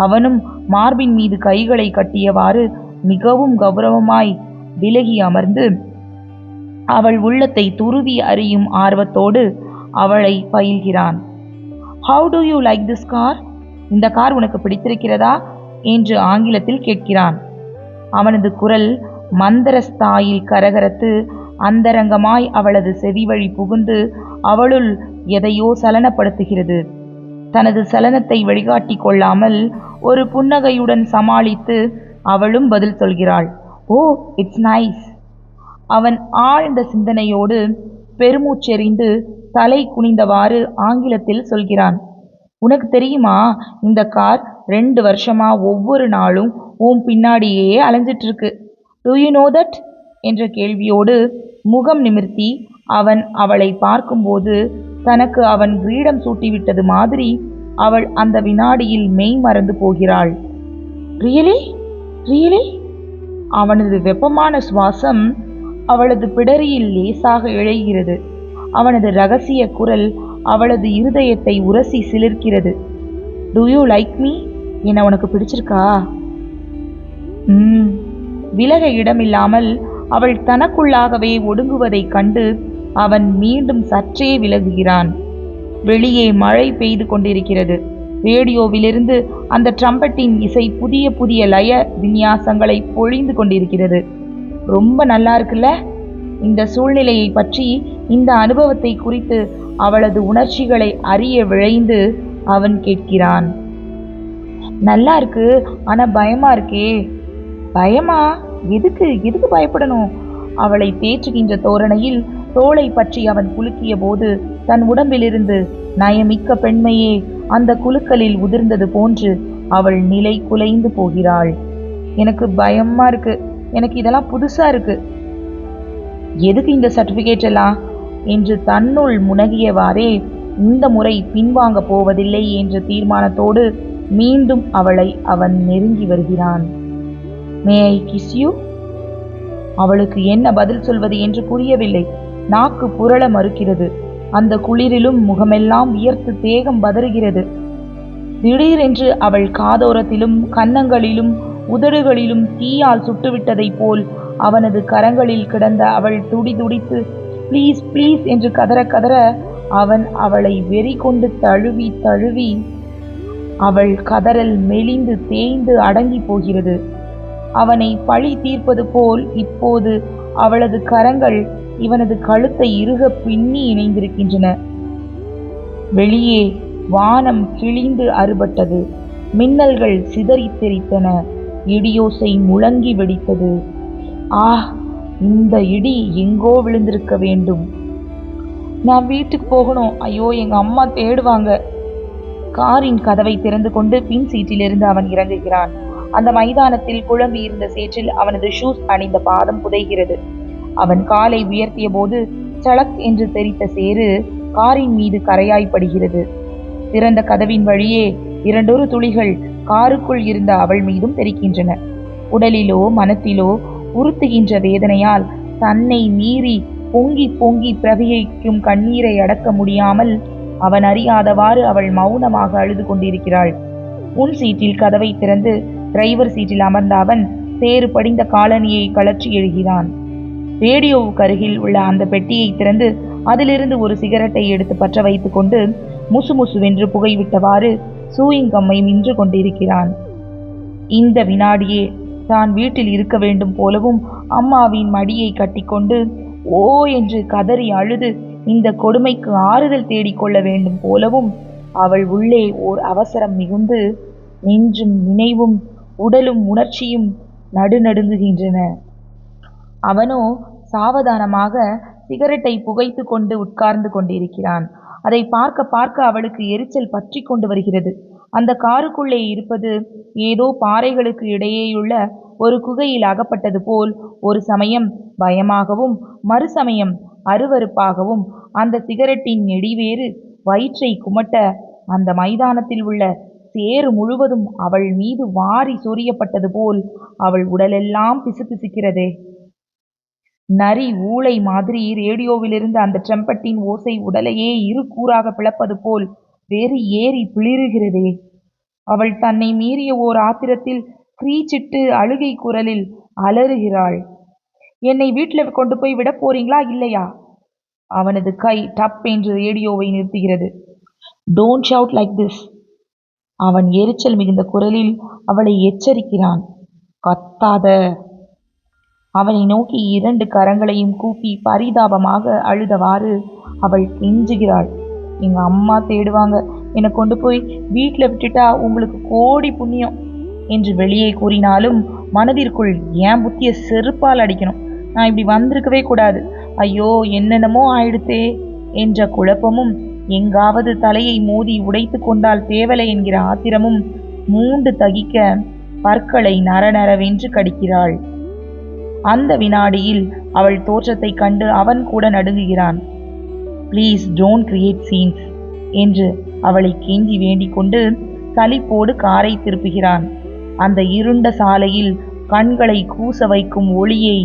அவனும் மார்பின் மீது கைகளை கட்டியவாறு மிகவும் கௌரவமாய் விலகி அமர்ந்து அவள் உள்ளத்தை துருவி அறியும் ஆர்வத்தோடு அவளை பயில்கிறான். How do you like this car? இந்த கார் உனக்கு பிடித்திருக்கிறதா என்று ஆங்கிலத்தில் கேட்கிறான். அவனது குரல் மந்தரஸ்தாயில் கரகரத்து அந்தரங்கமாய் அவளது செவிவழி புகுந்து அவளுள் எதையோ சலனப்படுத்துகிறது. தனது சலனத்தை வழிகாட்டி கொள்ளாமல் ஒரு புன்னகையுடன் சமாளித்து அவளும் பதில் சொல்கிறாள். ஓ, இட்ஸ் நைஸ். அவன் ஆழ்ந்த சிந்தனையோடு பெருமூச்செறிந்து தலை குனிந்தவாறு ஆங்கிலத்தில் சொல்கிறான். உனக்கு தெரியுமா, இந்த கார் 2 வருஷமா ஒவ்வொரு நாளும் உன் பின்னாடியே அலைஞ்சிட்டு இருக்கு. டு யூ நோ தட் என்ற கேள்வியோடு முகம் நிமிர்த்தி அவன் அவளை பார்க்கும்போது தனக்கு அவன் கிரீடம் சூட்டிவிட்டது மாதிரி அவள் அந்த வினாடியில் மெய் மறந்து போகிறாள். Really really? அவனது வெப்பமான சுவாசம் அவளது பிடரியில் லேசாக இழைகிறது. அவனது இரகசிய குரல் அவளது இருதயத்தை உரசி சிலிர்க்கிறது. Do you like me? என்ன உனக்கு பிடிச்சிருக்கா? விலக இடமில்லாமல் அவள் தனக்குள்ளாகவே ஒடுங்குவதைக் கண்டு அவன் மீண்டும் சற்றே விலகுகிறான். வெளியே மழை பெய்து கொண்டிருக்கிறது. ரேடியோவிலிருந்து அந்த ட்ரம்பட்டின் இசை புதிய புதிய லய விநியாசங்களை பொழிந்து கொண்டிருக்கிறது. ரொம்ப நல்லா இருக்குல்ல? இந்த சூழ்நிலையை பற்றி, இந்த அனுபவத்தை குறித்து அவளது உணர்ச்சிகளை அறிய விழைந்து அவன் கேட்கிறான். நல்லா இருக்கு, ஆனா பயமா இருக்கே. பயமா? எதுக்கு எதுக்கு பயப்படணும்? அவளை தேற்றுகின்ற தோரணையில் தோளை பற்றி அவன் குலுக்கிய போது தன் உடம்பிலிருந்து நயமிக்க பெண்மையே அந்த குலுக்கலில் உதிர்ந்தது போன்று அவள் நிலை குலைந்து போகிறாள். எனக்கு பயமா இருக்கு, எனக்கு இதெல்லாம் புதுசா இருக்கு. எதுக்கு இந்த சர்டிபிகேட் எல்லாம் என்று தன்னுள் முனகியவாறே இந்த முறை பின்வாங்க போவதில்லை என்ற தீர்மானத்தோடு மீண்டும் அவளை அவன் நெருங்கி வருகிறான். மே ஐ கிஸ் யூ? அவளுக்கு என்ன பதில் சொல்வது என்று புரியவில்லை. நாக்கு புரள மறுக்கிறது. அந்த குளிரிலும் முகமெல்லாம் வியர்த்து தேகம் பதறுகிறது. திடீரென்று அவள் காதோரத்திலும் கன்னங்களிலும் உதடுகளிலும் தீயால் சுட்டுவிட்டதை போல் அவனது கரங்களில் கிடந்த அவள் துடி துடித்து ப்ளீஸ் ப்ளீஸ் என்று கதற கதற அவன் அவளை வெறி கொண்டு தழுவி தழுவி அவள் கதறல் மெலிந்து தேய்ந்து அடங்கி போகிறது. அவனை பழி தீர்ப்பது போல் இப்போது அவளது கரங்கள் இவனது கழுத்தை இறுக பின்னி இணைந்திருக்கின்றன. வெளியே வானம் கிழிந்து அறுபட்டது. மின்னல்கள் சிதறி தெரித்தன. இடியோசை முழங்கி வெடித்தது. ஆ, இந்த இடி எங்கோ விழுந்திருக்க வேண்டும். நான் வீட்டுக்கு போகணும். ஐயோ, எங்க அம்மா தேடுவாங்க. காரின் கதவை திறந்து கொண்டு பின் சீட்டிலிருந்து அவன் இறங்குகிறான். அந்த மைதானத்தில் குழம்பி இருந்த சேற்றில் அவனது ஷூஸ் அணிந்த பாதம் புதைகிறது. அவன் காலை உயர்த்திய போது சளக் என்று தெரித்த சேறு காரின் மீது கரையாய்ப்படுகிறது. திறந்த கதவின் வழியே 2 துளிகள் காருக்குள் இருந்த அவள் மீதும் தெரிக்கின்றன. உடலிலோ மனத்திலோ உறுத்துகின்ற வேதனையால் தன்னை மீறி பொங்கி பொங்கி பிரவிக்கும் கண்ணீரை அடக்க முடியாமல் அவன் அறியாதவாறு அவள் மௌனமாக அழுது கொண்டிருக்கிறாள். முன் சீட்டில் கதவை திறந்து டிரைவர் சீட்டில் அமர்ந்த அவன் சேறு படிந்த காலணியை கழற்றி எழுகிறான். ரேடியோவுக்கு அருகில் உள்ள அந்த பெட்டியை திறந்து அதிலிருந்து ஒரு சிகரெட்டை எடுத்து பற்ற வைத்து கொண்டு முசு முசுவென்று புகைவிட்டவாறு சூயிங்கம்மை நின்று கொண்டிருக்கிறான். இந்த வினாடியே தான் வீட்டில் இருக்க வேண்டும் போலவும் அம்மாவின் மடியை கட்டிக்கொண்டு ஓ என்று கதறி அழுது இந்த கொடுமைக்கு ஆறுதல் தேடிக்கொள்ள வேண்டும் போலவும் அவள் உள்ளே ஓர் அவசரம் மிகுந்து நெஞ்சும் நினைவும் உடலும் உணர்ச்சியும் நடுநடுங்குகின்றன. அவனோ சாவதானமாக சிகரெட்டை புகைத்து கொண்டு உட்கார்ந்து கொண்டிருக்கிறான். அதை பார்க்க பார்க்க அவளுக்கு எரிச்சல் பற்றி கொண்டு வருகிறது. அந்த காருக்குள்ளே இருப்பது ஏதோ பாறைகளுக்கு இடையேயுள்ள ஒரு குகையில் அகப்பட்டது போல் ஒரு சமயம் பயமாகவும் மறுசமயம் அருவருப்பாகவும் அந்த சிகரெட்டின் நெடிவேறு வயிற்றை குமட்ட அந்த மைதானத்தில் உள்ள சேறு முழுவதும் அவள் மீது வாரி சொரியப்பட்டது போல் அவள் உடலெல்லாம் பிசுபிசுக்கிறதே. நரி ஊளை மாதிரி ரேடியோவிலிருந்து அந்த ட்ரம்பட்டின் ஓசை உடலையே 2 கூறாக பிளப்பது போல் வேறு ஏறி பிளிறுகிறதே. அவள் தன்னை மீறிய ஓர் ஆத்திரத்தில் கிரீச்சிட்டு அழுகை குரலில் அலறுகிறாள். என்னை வீட்டில் கொண்டு போய் விட போறீங்களா இல்லையா? அவனது கை டப் என்று ரேடியோவை நிறுத்துகிறது. Don't shout like this. அவன் எரிச்சல் மிகுந்த குரலில் அவளை எச்சரிக்கிறான். கத்தாத. அவனை நோக்கி 2 கரங்களையும் கூப்பி பரிதாபமாக அழுதவாறு அவள் கெஞ்சுகிறாள். எங்க அம்மா தேடுவாங்க, என்னை கொண்டு போய் வீட்டில் விட்டுட்டா உங்களுக்கு கோடி புண்ணியம் என்று வெளியே கூறினாலும் மனதிற்குள் ஏன் புத்திய செருப்பால் அடிக்கணும், நான் இப்படி வந்திருக்கவே கூடாது, ஐயோ என்னென்னமோ ஆயிடுத்தே என்ற குழப்பமும் எங்காவது தலையை மோதி உடைத்து கொண்டால் தேவலை என்கிற ஆத்திரமும் மூண்டு தகிக்க பற்களை நரநரவென்று கடிக்கிறாள். அந்த வினாடியில் அவள் தோற்றத்தை கண்டு அவன் கூட நடுங்குகிறான். ப்ளீஸ் டோன்ட் கிரியேட் சீன்ஸ் என்று அவளை கெஞ்சி வேண்டிக் கொண்டு சலிப்போடு காரை திருப்புகிறான். அந்த இருண்ட சாலையில் கண்களை கூச வைக்கும் ஒளியை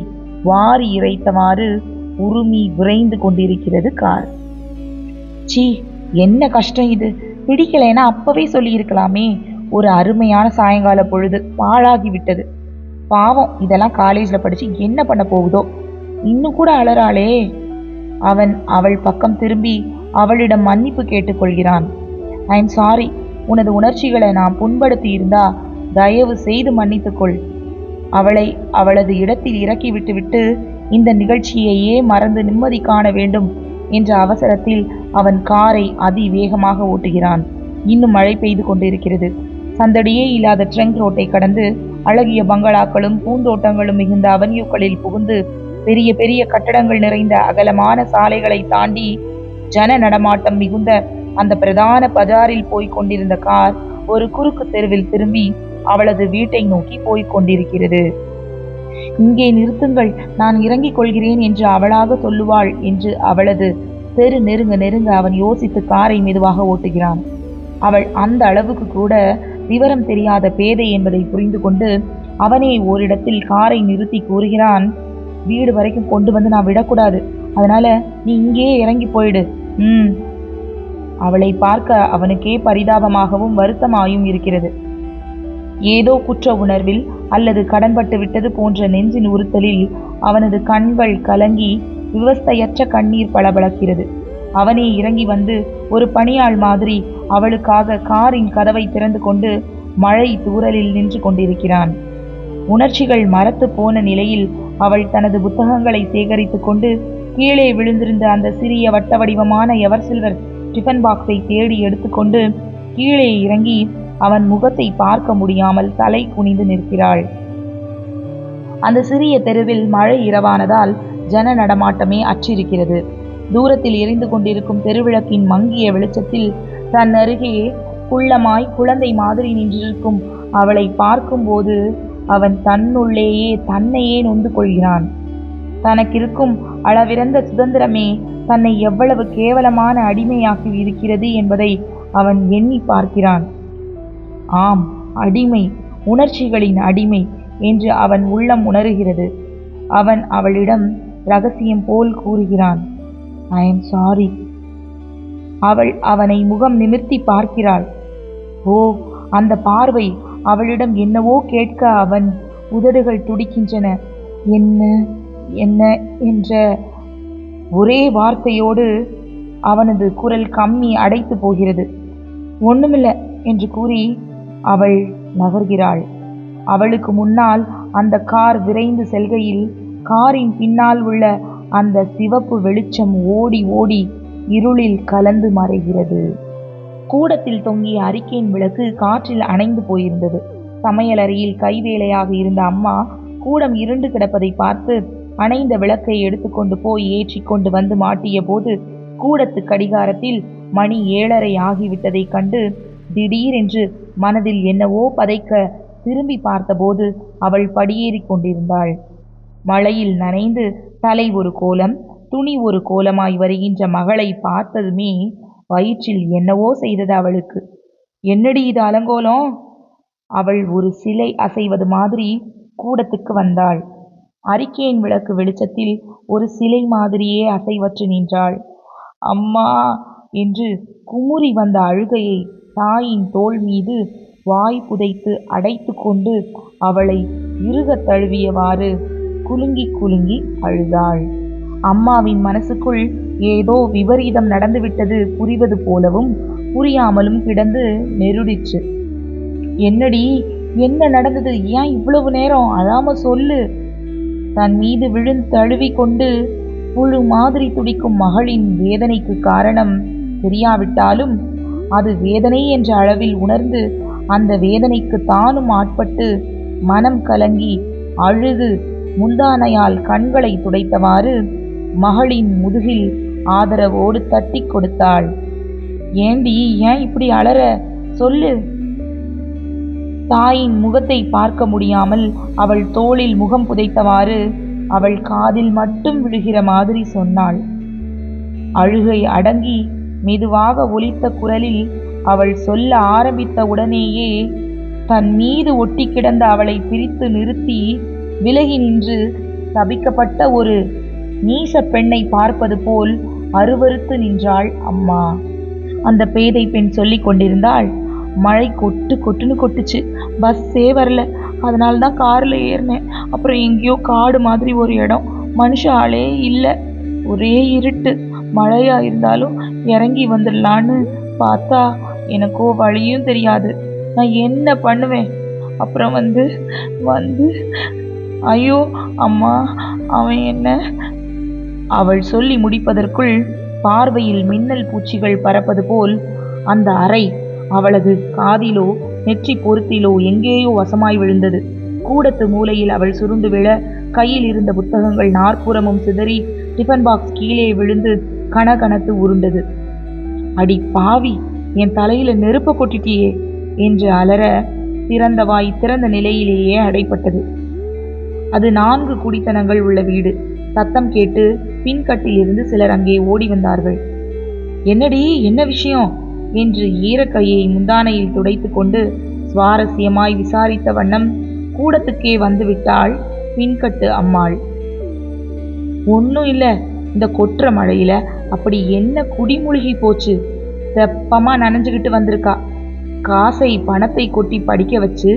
வாரி இறைத்தவாறு உருமி விரைந்து கொண்டிருக்கிறது கார். சீ, என்ன கஷ்டம் இது! பிடிக்கலைன்னா அப்பவே சொல்லியிருக்கலாமே. ஒரு அருமையான சாயங்கால பொழுது பாழாகிவிட்டது. பாவம், இதெல்லாம் காலேஜில் படித்து என்ன பண்ண போகுதோ, இன்னும் கூட அலறாளே. அவன் அவள் பக்கம் திரும்பி அவளிடம் மன்னிப்பு கேட்டுக்கொள்கிறான். ஐ எம் சாரி, உனது உணர்ச்சிகளை நான் புண்படுத்தி இருந்தா தயவு செய்து மன்னித்துக்கொள். அவளை அவளது இடத்தில் இறக்கி விட்டுவிட்டு இந்த நிகழ்ச்சியையே மறந்து நிம்மதி காண வேண்டும் என்ற அவசரத்தில் அவன் காரை அதிவேகமாக ஓட்டுகிறான். இன்னும் மழை பெய்து கொண்டிருக்கிறது. சந்தடியே இல்லாத ட்ரங்க் ரோட்டை கடந்து அழகிய பங்களாக்களும் பூந்தோட்டங்களும் மிகுந்த அவென்யூக்களில் புகுந்து பெரிய பெரிய கட்டடங்கள் நிறைந்த அகலமான சாலைகளை தாண்டி ஜன நடமாட்டம் மிகுந்த அந்த பிரதான பஜாரில் போய்க் கொண்டிருந்த கார் ஒரு குறுக்கு தெருவில் திரும்பி அவளது வீட்டை நோக்கி போய்க் கொண்டிருக்கிறது. இங்கே நிறுத்துங்கள், நான் இறங்கிக் கொள்கிறேன் என்று அவளாக சொல்லுவாள் என்று அவளது தெரு நெருங்க நெருங்க அவன் யோசித்து காரை மெதுவாக ஓட்டுகிறான். அவள் அந்த அளவுக்கு கூட விவரம் தெரியாத பேதை என்பதை புரிந்து கொண்டு அவனே ஓரிடத்தில் காரை நிறுத்தி கூறுகிறான், வீடு வரைக்கும் கொண்டு வந்து நான் விடக்கூடாது, அதனால நீ இங்கேயே இறங்கி போயிடு. அவளை பார்க்க அவனுக்கே பரிதாபமாகவும் வருத்தமாயும் இருக்கிறது. ஏதோ குற்ற உணர்வில் அல்லது கடன்பட்டு விட்டது போன்ற நெஞ்சின் உறுத்தலில் அவனது கண்கள் கலங்கி விவஸ்தையற்ற கண்ணீர் பளபளக்கிறது. அவனே இறங்கி வந்து ஒரு பணியாள் மாதிரி அவளுக்காக காரின் கதவை திறந்து கொண்டு மழை தூறலில் நின்று கொண்டிருக்கிறான். உணர்ச்சிகள் மரத்து போன நிலையில் அவள் தனது புத்தகங்களை சேகரித்து கொண்டு கீழே விழுந்திருந்த அந்த சிறிய வட்ட வடிவமான எவர் சில்வர் டிஃபன் பாக்ஸை தேடி எடுத்துக்கொண்டு கீழே இறங்கி அவன் முகத்தை பார்க்க முடியாமல் தலை குனிந்து நிற்கிறாள். அந்த சிறிய தெருவில் மழை இரவானதால் ஜன நடமாட்டமே அற்றிருக்கிறது. தூரத்தில் எரிந்து கொண்டிருக்கும் தெருவிளக்கின் மங்கிய வெளிச்சத்தில் தன் அருகே குள்ளமாய் குழந்தை மாதிரி நின்றிருக்கும் அவளை பார்க்கும்போது அவன் தன்னுள்ளேயே தன்னையே நொந்து கொள்கிறான். தனக்கிருக்கும் அளவிறந்த சுதந்திரமே தன்னை எவ்வளவு கேவலமான அடிமையாக்கி இருக்கிறது என்பதை அவன் எண்ணி பார்க்கிறான். ஆம், அடிமை, உணர்ச்சிகளின் அடிமை என்று அவன் உள்ளம் உணர்கிறது. அவன் அவளிடம் ரகசியம் போல் கூறுகிறான், ஐ எம் சாரி. அவள் அவனை முகம் நிமிர்த்தி பார்க்கிறாள். ஓ, அந்த பார்வை! அவளிடம் என்னவோ கேட்க அவன் உதடுகள் துடிக்கின்றன. என்ன என்ன என்ற ஒரே வார்த்தையோடு அவனது குரல் கம்மி அடைத்து போகிறது. ஒண்ணுமில்லை என்று கூறி அவள் நகர்கிறாள். அவளுக்கு முன்னால் அந்த கார் விரைந்து செல்கையில் காரின் பின்னால் உள்ள அந்த சிவப்பு வெளிச்சம் ஓடி ஓடி இருளில் கலந்து மறைகிறது. கூடத்தில் தொங்கிய அரிக்கேன் விளக்கு காற்றில் அணைந்து போயிருந்தது. சமையலறையில் கைவேலையாக இருந்த அம்மா கூடம் இருண்டு கிடப்பதை பார்த்து அணைந்த விளக்கை எடுத்துக்கொண்டு போய் ஏற்றி கொண்டு வந்து மாட்டிய போது கூடத்து கடிகாரத்தில் மணி 7:30 ஆகிவிட்டதை கண்டு திடீரென்று மனதில் என்னவோ பதைக்க திரும்பி பார்த்தபோது அவள் படியேறி கொண்டிருந்தாள். மழையில் நனைந்து தலை ஒரு கோலம், துணி ஒரு கோலமாய் வருகின்ற மகளை பார்த்ததுமே வயிற்றில் என்னவோ செய்தது அவளுக்கு. என்னடி இது அலங்கோலம்? அவள் ஒரு சிலை அசைவது மாதிரி கூடத்துக்கு வந்தாள். அரிக்கேன் விளக்கு வெளிச்சத்தில் ஒரு சிலை மாதிரியே அசைவற்று நின்றாள். அம்மா என்று குமுறி வந்த அழுகையை தாயின் தோள் மீது வாய் புதைத்து அடைத்து கொண்டு அவளை இறுக தழுவியவாறு குலுங்கி குலுங்கி அழுதாள். அம்மாவின் மனசுக்குள் ஏதோ விபரீதம் நடந்துவிட்டது புரிவது போலவும் புரியாமலும் கிடந்து நெருடிச்சு. என்னடி, என்ன நடந்தது? ஏன் இவ்வளவு நேரம் அழாம சொல்லு. தன் மீது விழுந்து தழுவி கொண்டு புழு மாதிரி துடிக்கும் மகளின் வேதனைக்கு காரணம் தெரியாவிட்டாலும் அது வேதனை என்ற அளவில் உணர்ந்து அந்த வேதனைக்கு தானும் ஆட்பட்டு மனம் கலங்கி அழுது முந்தானையால் கண்களை துடைத்தவாறு மகளின் முதுகில் ஆதரவோடு தட்டி கொடுத்தாள். ஏண்டி, ஏன் இப்படி அலற? சொல்லு. தாயின் முகத்தை பார்க்க முடியாமல் அவள் தோளில் முகம் புதைத்தவாறு அவள் காதில் மட்டும் விழுகிற மாதிரி சொன்னாள். அழுகை அடங்கி மெதுவாக ஒலித்த குரலில் அவள் சொல்ல ஆரம்பித்த உடனேயே தன் மீது ஒட்டி கிடந்த அவளை பிரித்து நிறுத்தி விலகி நின்று சபிக்கப்பட்ட ஒரு நீச பெண்ணை பார்ப்பது போல் அருவருத்து நின்றாள் அம்மா. அந்த பேதை பெண் சொல்லி கொண்டிருந்தாள். மழை கொட்டு கொட்டுன்னு கொட்டுச்சு. பஸ்ஸே வரல. அதனால தான் காரில் ஏறினேன். அப்புறம் எங்கேயோ காடு மாதிரி ஒரு இடம், மனுஷ ஆளே இல்லை, ஒரே இருட்டு. மழையா இருந்தாலும் இறங்கி வந்துடலான்னு பார்த்தா எனக்கோ வழியும் தெரியாது. நான் என்ன பண்ணுவேன்? அப்புறம் வந்து வந்து ஐயோ அம்மா, அவன் என்ன... அவள் சொல்லி முடிப்பதற்குள் பார்வையில் மின்னல் பூச்சிகள் பறப்பது போல் அந்த அறை அவளது காதிலோ நெற்றி பொருத்திலோ எங்கேயோ வசமாய் விழுந்தது. கூடத்து மூலையில் அவள் சுருண்டு விழ கையில் இருந்த புத்தகங்கள் நாற்புறமும் சிதறி டிஃபன் பாக்ஸ் கீழே விழுந்து கனகனத்து உருண்டது. அடி பாவி, என் தலையில நெருப்ப கொட்டிட்டியே என்று அலற திறந்த வாய் திறந்த நிலையிலேயே அடைப்பட்டது. அது 4 குடித்தனங்கள் உள்ள வீடு. சத்தம் கேட்டு பின்கட்டில் இருந்து சிலர் அங்கே ஓடி வந்தார்கள். என்னடி, என்ன விஷயம் என்று ஈரக்கையை முந்தானையில் துடைத்து கொண்டு சுவாரஸ்யமாய் விசாரித்த வண்ணம் கூடத்துக்கே வந்து விட்டாள் பின்கட்டு அம்மாள். ஒன்றும் இல்லை, இந்த கொற்ற மழையில அப்படி என்ன குடிமுழுகி போச்சு, தெப்பமா நனைஞ்சுக்கிட்டு வந்திருக்கா. காசை பணத்தை கொட்டி படிக்க வச்சு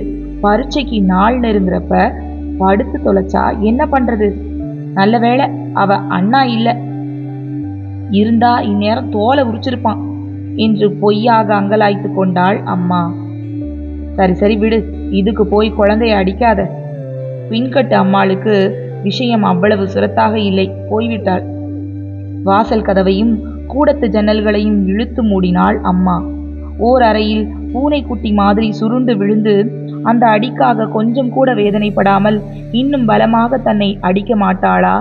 பரீட்சைக்கு நாள் நெருங்குறப்ப படுத்து தொலைச்சா என்ன பண்றது? நல்ல வேளை அவ அண்ணா இல்ல, இருந்தா இந்நேரம் தோலை உரிச்சிருப்பான் என்று பொய்யாக அங்கலாய்த்து கொண்டாள் அம்மா. சரி சரி விடு, இதுக்கு போய் குழந்தைய அடிக்காத. பின்கட்டு அம்மாளுக்கு விஷயம் அவ்வளவு சுரத்தாக இல்லை, போய்விட்டாள். வாசல் கதவையும் கூடத்து ஜன்னல்களையும் இழுத்து மூடினாள் அம்மா. ஓர் அறையில் பூனைக்குட்டி மாதிரி சுருண்டு விழுந்து அந்த அடிக்காக கொஞ்சம் கூட வேதனைப்படாமல் இன்னும் பலமாக தன்னை அடிக்க மாட்டாளா,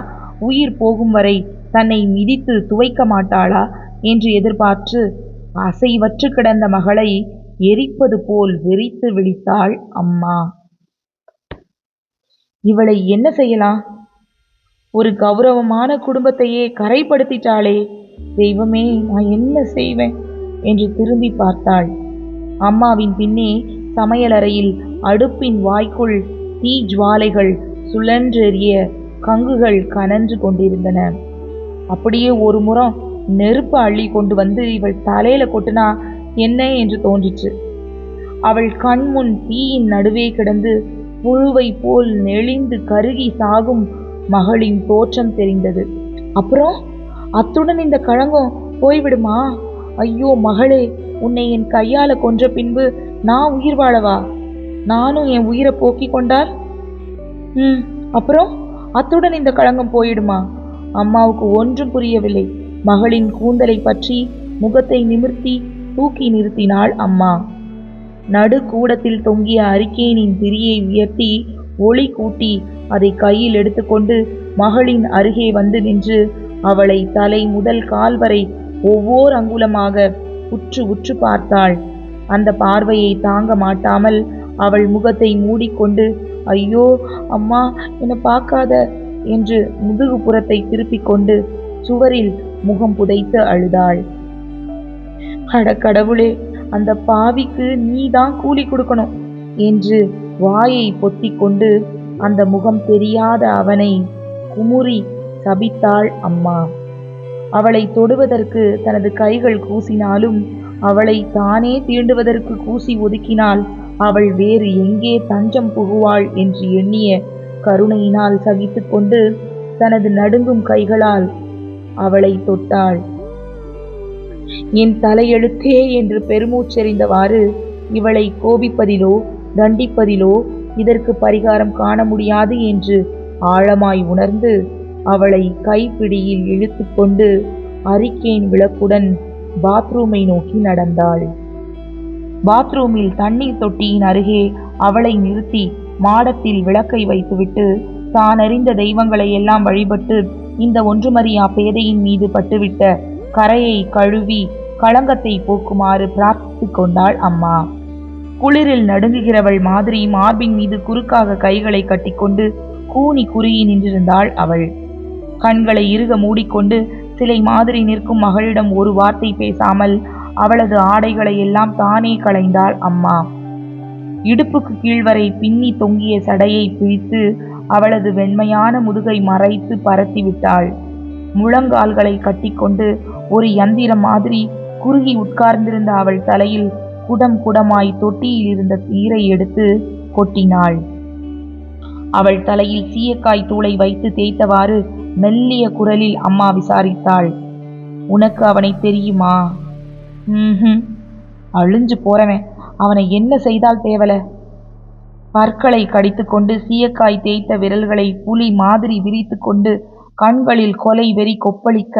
உயிர் போகும் வரை தன்னை மிதித்து துவைக்க மாட்டாளா என்று எதிர்பார்த்து அசைவற்று கிடந்த மகளை எரிப்பது போல் வெறித்து விழித்தாள் அம்மா. இவளை என்ன செய்யலாம்? ஒரு கௌரவமான குடும்பத்தையே கரைப்படுத்திட்டாளே, தெய்வமே, நான் என்ன செய்வேன் என்று திரும்பி பார்த்தாள். அம்மாவின் பின்னே சமையலறையில் அடுப்பின் வாய்க்குள் தீ ஜுவாலைகள் சுழன்றெறிய கங்குகள் கனன்று கொண்டிருந்தன. அப்படியே ஒரு முறம் நெருப்பு அள்ளி கொண்டு வந்து இவள் தலையில கொட்டினா என்ன என்று தோன்றிற்று. அவள் கண்முன் தீயின் நடுவே கிடந்து புழுவை போல் நெளிந்து கருகி சாகும் மகளின் தோற்றம் தெரிந்தது. அப்புறம் அத்துடன் இந்த களங்கம் போய்விடுமா? ஐயோ மகளே, உன்னை என் கையால கொன்ற பின்பு நான் உயிர் வாழவா? நானும் என் உயிரை போக்கி கொண்டால் அப்புறம் அத்துடன் இந்த களங்கம் போயிடுமா? அம்மாவுக்கு ஒன்றும் புரியவில்லை. மகளின் கூந்தலை பற்றி முகத்தை நிமிர்த்தி தூக்கி நிறுத்தினாள் அம்மா. நடு கூடத்தில் தொங்கிய அரிக்கேனின் திரியை உயர்த்தி ஒளி கூட்டி அதை கையில் எடுத்துக்கொண்டு மகளின் அருகே வந்து நின்று அவளை தலை முதல் கால் வரை ஒவ்வொரு அங்குலமாக உற்று உற்று பார்த்தாள். அந்த பார்வையை தாங்க மாட்டாமல் அவள் முகத்தை மூடிக்கொண்டு ஐயோ அம்மா, என்னை பார்க்காத என்று முதுகுப்புறத்தை திருப்பிக் கொண்டு சுவரில் முகம் புதைத்து அழுதாள். அட கடவுளே, அந்த பாவிக்கு நீதான் கூலி கொடுக்கணும் என்று வாயை பொத்திக் கொண்டு அந்த முகம் தெரியாத அவனை குமுறி சபித்தாள் அம்மா. அவளை தொடுவதற்கு தனது கைகள் கூசினாலும், அவளை தானே தீண்டுவதற்கு கூசி ஒதுக்கினால் அவள் வேறு எங்கே தஞ்சம் புகுவாள் என்று எண்ணிய கருணையினால் சகித்து கொண்டு தனது நடுங்கும் கைகளால் அவளை தொட்டாள். என் தலையெழுத்தே என்று பெருமூச்செறிந்தவாறு இவளை கோபிப்பதிலோ தண்டிப்பதிலோ இதற்கு பரிகாரம் காண முடியாது என்று ஆழமாய் உணர்ந்து அவளை கைப்பிடியில் இழுத்து கொண்டு அரிக்கேன் விளக்குடன் பாத்ரூமை நோக்கி நடந்தாள். பாத்ரூமில் தண்ணீர் தொட்டியின் அருகே அவளை நிறுத்தி மாடத்தில் விளக்கை வைத்துவிட்டு தான் அறிந்த தெய்வங்களை எல்லாம் வழிபட்டு இந்த ஒன்றுமறியா பேதையின் மீது பட்டுவிட்ட கரையை கழுவி களங்கத்தை போக்குமாறு பிரார்த்தித்து கொண்டாள் அம்மா. குளிரில் நடுங்குகிறவள் மாதிரி மார்பின் மீது குறுக்காக கைகளை கட்டிக்கொண்டு கூனி குறுகி நின்றிருந்தாள் அவள். கண்களை இறுக மூடிக்கொண்டு சிலை மாதிரி நிற்கும் மகளிடம் ஒரு வார்த்தை பேசாமல் அவளது ஆடைகளை எல்லாம் தானே களைந்தாள் அம்மா. இடுப்புக்கு கீழ்வரை பின்னி தொங்கிய சடையை பிடித்து அவளது வெண்மையான முதுகை மறைத்து பரத்தி விட்டாள். முழங்கால்களை கட்டிக்கொண்டு ஒரு யந்திரம் மாதிரி குறுகி உட்கார்ந்திருந்த அவள் தலையில் குடம் குடமாய் தொட்டியில் இருந்த நீரை எடுத்து கொட்டினாள். அவள் தலையில் சீயக்காய் தூளை வைத்து தேய்த்தவாறு மெல்லிய குரலில் அம்மா விசாரித்தாள். உனக்கு அவனை தெரியுமா? அழிஞ்சு போறவன், அவனை என்ன செய்தால் தேவல? பற்களை கடித்து கொண்டு சீயக்காய் தேய்த்த விரல்களை புலி மாதிரி விரித்து கொண்டு கண்களில் கொலை வெறி கொப்பளிக்க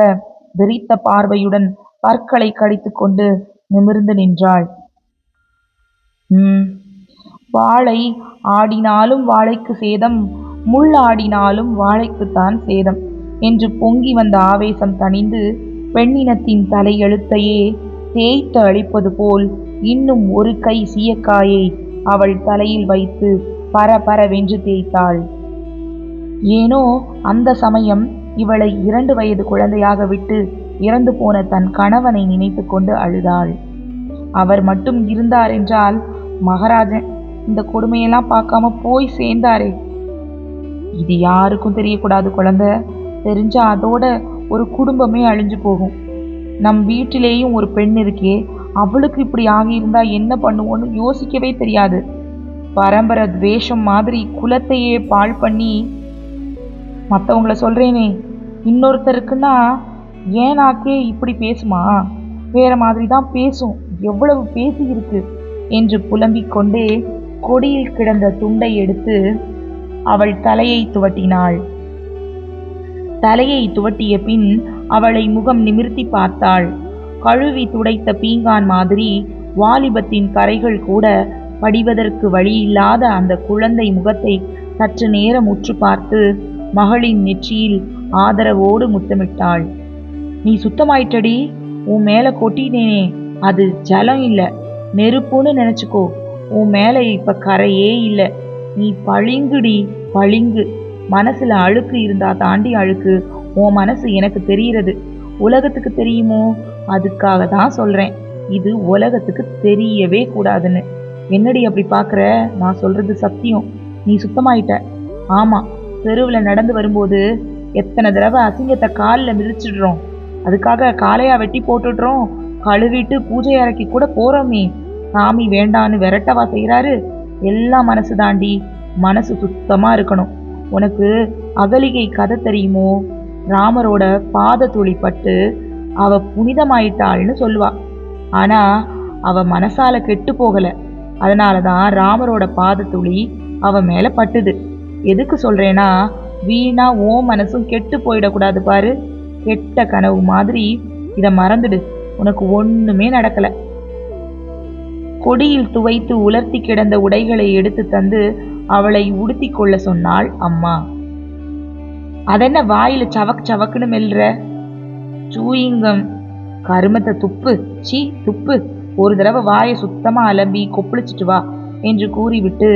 விரித்த பார்வையுடன் பற்களை கடித்து கொண்டு நிமிர்ந்து நின்றாள். வாழை ஆடினாலும் வாழைக்கு சேதம், முள் ஆடினாலும் வாழைக்குத்தான் சேதம் என்று பொங்கி வந்த ஆவேசம் தணிந்து பெண்ணினத்தின் தலையெழுத்தையே தேய்த்து அழிப்பது போல் இன்னும் ஒரு கை சீயக்காயை அவள் தலையில் வைத்து பரபரவென்று தேய்த்தாள். ஏனோ அந்த சமயம் இவளை 2 வயது குழந்தையாக விட்டு இறந்து போன தன் கணவனை நினைத்து கொண்டு அழுதாள். அவர் மட்டும் இருந்தார் என்றால் மகாராஜன் இந்த கொடுமையெல்லாம் பார்க்காம போய் சேர்ந்தாரே. இது யாருக்கும் தெரியக்கூடாது குழந்தை. தெரிஞ்சா அதோட ஒரு குடும்பமே அழிஞ்சு போகும். நம் வீட்டிலேயும் ஒரு பெண் இருக்கே, அவளுக்கு இப்படி ஆகியிருந்தா என்ன பண்ணுவோன்னு யோசிக்கவே தெரியாது. பரம்பரை துவேஷம் மாதிரி குலத்தையே பாழ் பண்ணி. மற்றவங்கள சொல்றேனே, இன்னொருத்தருக்குன்னா ஏனாக்கே இப்படி பேசுமா? வேற மாதிரி தான் பேசும். எவ்வளவு பேசி இருக்கு என்று புலம்பிக் கொண்டே கொடியில் கிடந்த துண்டை எடுத்து அவள் தலையை துவட்டினாள். தலையை துவட்டிய பின் அவளை முகம் நிமிர்த்தி பார்த்தாள். கழுவி துடைத்த பீங்கான் மாதிரி வாலிபத்தின் கரைகள் கூட படிவதற்கு வழியில்லாத அந்த குழந்தை முகத்தை சற்று நேரம் உற்று பார்த்து மகளின் நெற்றியில் ஆதரவோடு முத்தமிட்டாள். நீ சுத்தமாயிட்டடி. உன் மேல கொட்டினேனே, அது ஜலம் இல்ல, நெருப்புன்னு நினைச்சுக்கோ. உன் மேல இப்ப கரையே இல்லை. நீ பளிங்குடி, பளிங்கு. மனசுல அழுக்கு இருந்தா தாண்டி அழுக்கு. உன் மனசு எனக்கு தெரிகிறது, உலகத்துக்கு தெரியுமோ? அதுக்காக தான் சொல்றேன், இது உலகத்துக்கு தெரியவே கூடாதுன்னு. என்னடி அப்படி பாக்குற? நான் சொல்றது சத்தியம். நீ சுத்தமாயிட்ட. ஆமா, தெருவில் நடந்து வரும்போது எத்தனை தடவை அசிங்கத்தை காலில் மிதிச்சிடுறோம். அதுக்காக காலையா வெட்டி போட்டுடுறோம். கழுவிட்டு பூஜை அறைக்கு கூட போறோமே. சாமி வேண்டான்னு விரட்டவா செய்கிறாரு? எல்லாம் மனசு தாண்டி. மனசு சுத்தமா இருக்கணும். உனக்கு அகலிகை கதை தெரியுமோ? ராமரோட பாத துளி பட்டு அவ புனிதமாயிட்டாள்னு சொல்லுவா. ஆனா அவ மனசால கெட்டு போகல. அதனாலதான் ராமரோட பாத துளி அவ மேல பட்டுது. எதுக்கு சொல்றேன்னா, வீணா ஓ மனசும் கெட்டு போயிடக்கூடாது பாரு. கெட்ட கனவு மாதிரி. இத மறந்துடு, உனக்கு ஒண்ணுமே நடக்கல. கொடியில் துவைத்து உலர்த்தி கிடந்த உடைகளை எடுத்து தந்து அவளை உடுத்தி கொள்ள சொன்னாள் அம்மா. அதென்ன வாயில சவக் சவக்குன்னு மெல்ற? சூயிங்கம். கருமத்தை துப்பு. சீ துப்பு. ஒரு தடவை வாயை சுத்தமா அலம்பி கொப்பளிச்சிட்டு வா என்று கூறிவிட்டு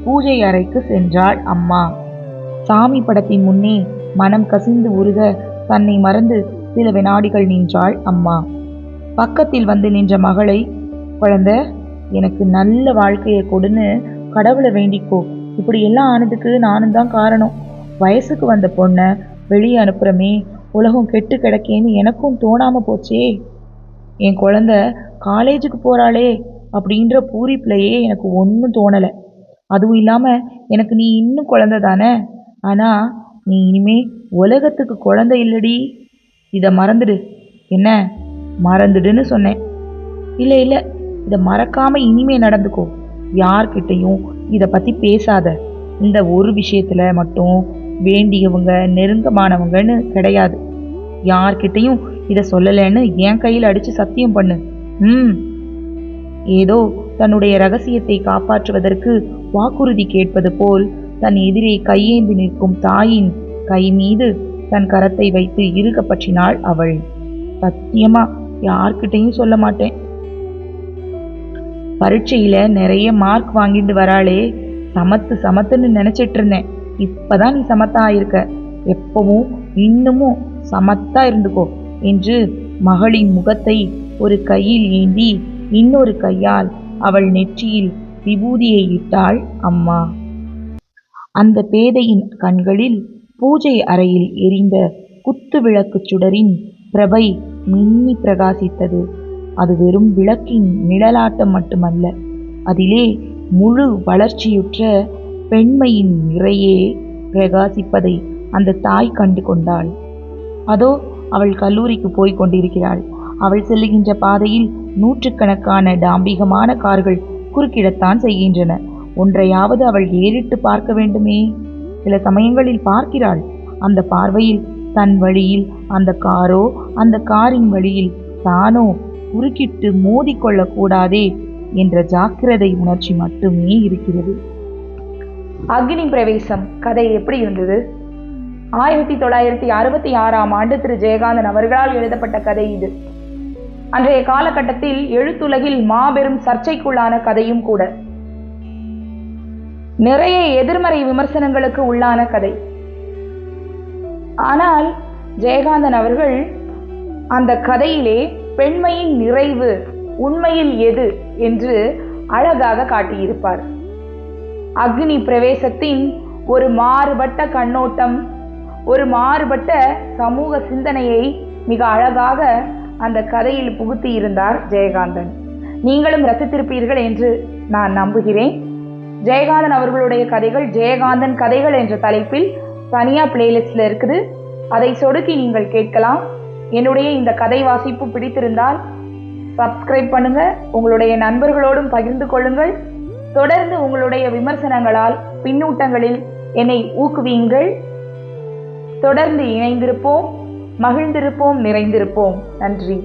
பூஜை அறைக்கு சென்றாள் அம்மா. சாமி படத்தின் முன்னே மனம் கசிந்து உருக தன்னை மறந்து சில வினாடிகள் நின்றாள் அம்மா. பக்கத்தில் வந்து நின்ற மகளை, குழந்தை, எனக்கு நல்ல வாழ்க்கையை கொடுன்னு கடவுளை வேண்டிக்கோ. இப்படி எல்லாம் ஆனதுக்கு நானும் தான் காரணம். வயசுக்கு வந்த பொண்ணை வெளியே அனுப்புறமே, உலகம் கெட்டு கிடக்கேன்னு எனக்கும் தோணாம போச்சே. என் குழந்தை காலேஜுக்கு போறாளே அப்படின்ற பூரிப்பிலையே எனக்கு ஒன்றும் தோணலை. அதுவும் இல்லாம எனக்கு நீ இன்னும் குழந்தை தானே. ஆனா நீ இனிமே உலகத்துக்கு குழந்தை இல்லடி. இதை மறந்துடு. என்ன மறந்துடுன்னு சொன்னேன். இல்லை இல்லை, இதை மறக்காம இனிமே நடந்துக்கோ. யார்கிட்டையும் இதை பத்தி பேசாத. இந்த ஒரு விஷயத்துல மட்டும் வேண்டியவங்க நெருக்கமானவங்கன்னு கிடையாது. யார்கிட்டையும் இதை சொல்லலைன்னு என் கையில் அடிச்சு சத்தியம் பண்ணு. ஏதோ தன்னுடைய ரகசியத்தை காப்பாற்றுவதற்கு வாக்குறுதி கேட்பது போல் தன் எதிரே கையேந்தி நிற்கும் தாயின் கை மீது தன் கரத்தை வைத்து இறுக பற்றினாள் அவள். சத்தியமா யார்கிட்டையும் சொல்ல மாட்டேன். பரீட்சையில நிறைய மார்க் வாங்கிட்டு வராளே, சமத்துன்னு நினைச்சிட்டு இருந்தேன். இப்பதான் நீ சமத்தா இருக்க. எப்பவும் இன்னமும் சமத்தா இருந்துக்கோ என்று மகளின் முகத்தை ஒரு கையில் ஏந்தி இன்னொரு கையால் அவள் நெற்றியில் விபூதியை இட்டாள் அம்மா. அந்த பேதையின் கண்களில் பூஜை அறையில் எரிந்த குத்து விளக்கு சுடரின் பிரபை மின்னி பிரகாசித்தது. அது வெறும் விளக்கின் நிழலாட்டம் மட்டுமல்ல, அதிலே முழு வளர்ச்சியுற்ற பெண்மையின் நிறையே பிரகாசிப்பதை அந்த தாய் கண்டு கொண்டாள். அதோ அவள் கல்லூரிக்கு போய் கொண்டிருக்கிறாள். அவள் செல்லுகின்ற பாதையில் நூற்றுக்கணக்கான டாம்பிகமான கார்கள் குறுக்கிடத்தான் செய்கின்றன. ஒன்றையாவது அவள் ஏறிட்டு பார்க்க வேண்டுமே. சில சமயங்களில் பார்க்கிறாள். அந்த பார்வையில் தன் வழியில் அந்த காரோ, அந்த காரின் வழியில் தானோ குறுக்கிட்டு மோதிக்கொள்ளக்கூடாதே என்ற ஜாக்கிரதை உணர்ச்சி மட்டுமே இருக்கிறது. அக்னி பிரவேசம் கதை எப்படி இருந்தது? 1966ஆம் ஆண்டு திரு ஜெயகாந்தன் அவர்களால் எழுதப்பட்ட கதை இது. அன்றைய காலகட்டத்தில் எழுத்துலகில் மாபெரும் சர்ச்சைக்குள்ளான கதையும் கூட. நிறைய எதிர்மறை விமர்சனங்களுக்கு உள்ளான கதை. ஆனால் ஜெயகாந்தன் அவர்கள் அந்த கதையிலே பெண்மையின் நிறைவு உண்மையில் எது என்று அழகாக காட்டியிருப்பார். அக்னி பிரவேசத்தின் ஒரு மாறுபட்ட கண்ணோட்டம், ஒரு மாறுபட்ட சமூக சிந்தனையை மிக அழகாக அந்த கதையில் புகுத்தி இருந்தார் ஜெயகாந்தன். நீங்களும் ரசித்திருப்பீர்கள் என்று நான் நம்புகிறேன். ஜெயகாந்தன் அவர்களுடைய கதைகள் ஜெயகாந்தன் கதைகள் என்ற தலைப்பில் தனியா பிளேலிஸ்ட்ல இருக்குது. அதை சொடுக்கி நீங்கள் கேட்கலாம். என்னுடைய இந்த கதை வாசிப்பு பிடித்திருந்தால் சப்ஸ்கிரைப் பண்ணுங்க, உங்களுடைய நண்பர்களோடும் பகிர்ந்து கொள்ளுங்கள். தொடர்ந்து உங்களுடைய விமர்சனங்களால் பின்னூட்டங்களில் என்னை ஊக்குவியுங்கள். தொடர்ந்து இணைந்திருப்போம், மகிழ்ந்திருப்போம், நிறைந்திருப்போம். நன்றி.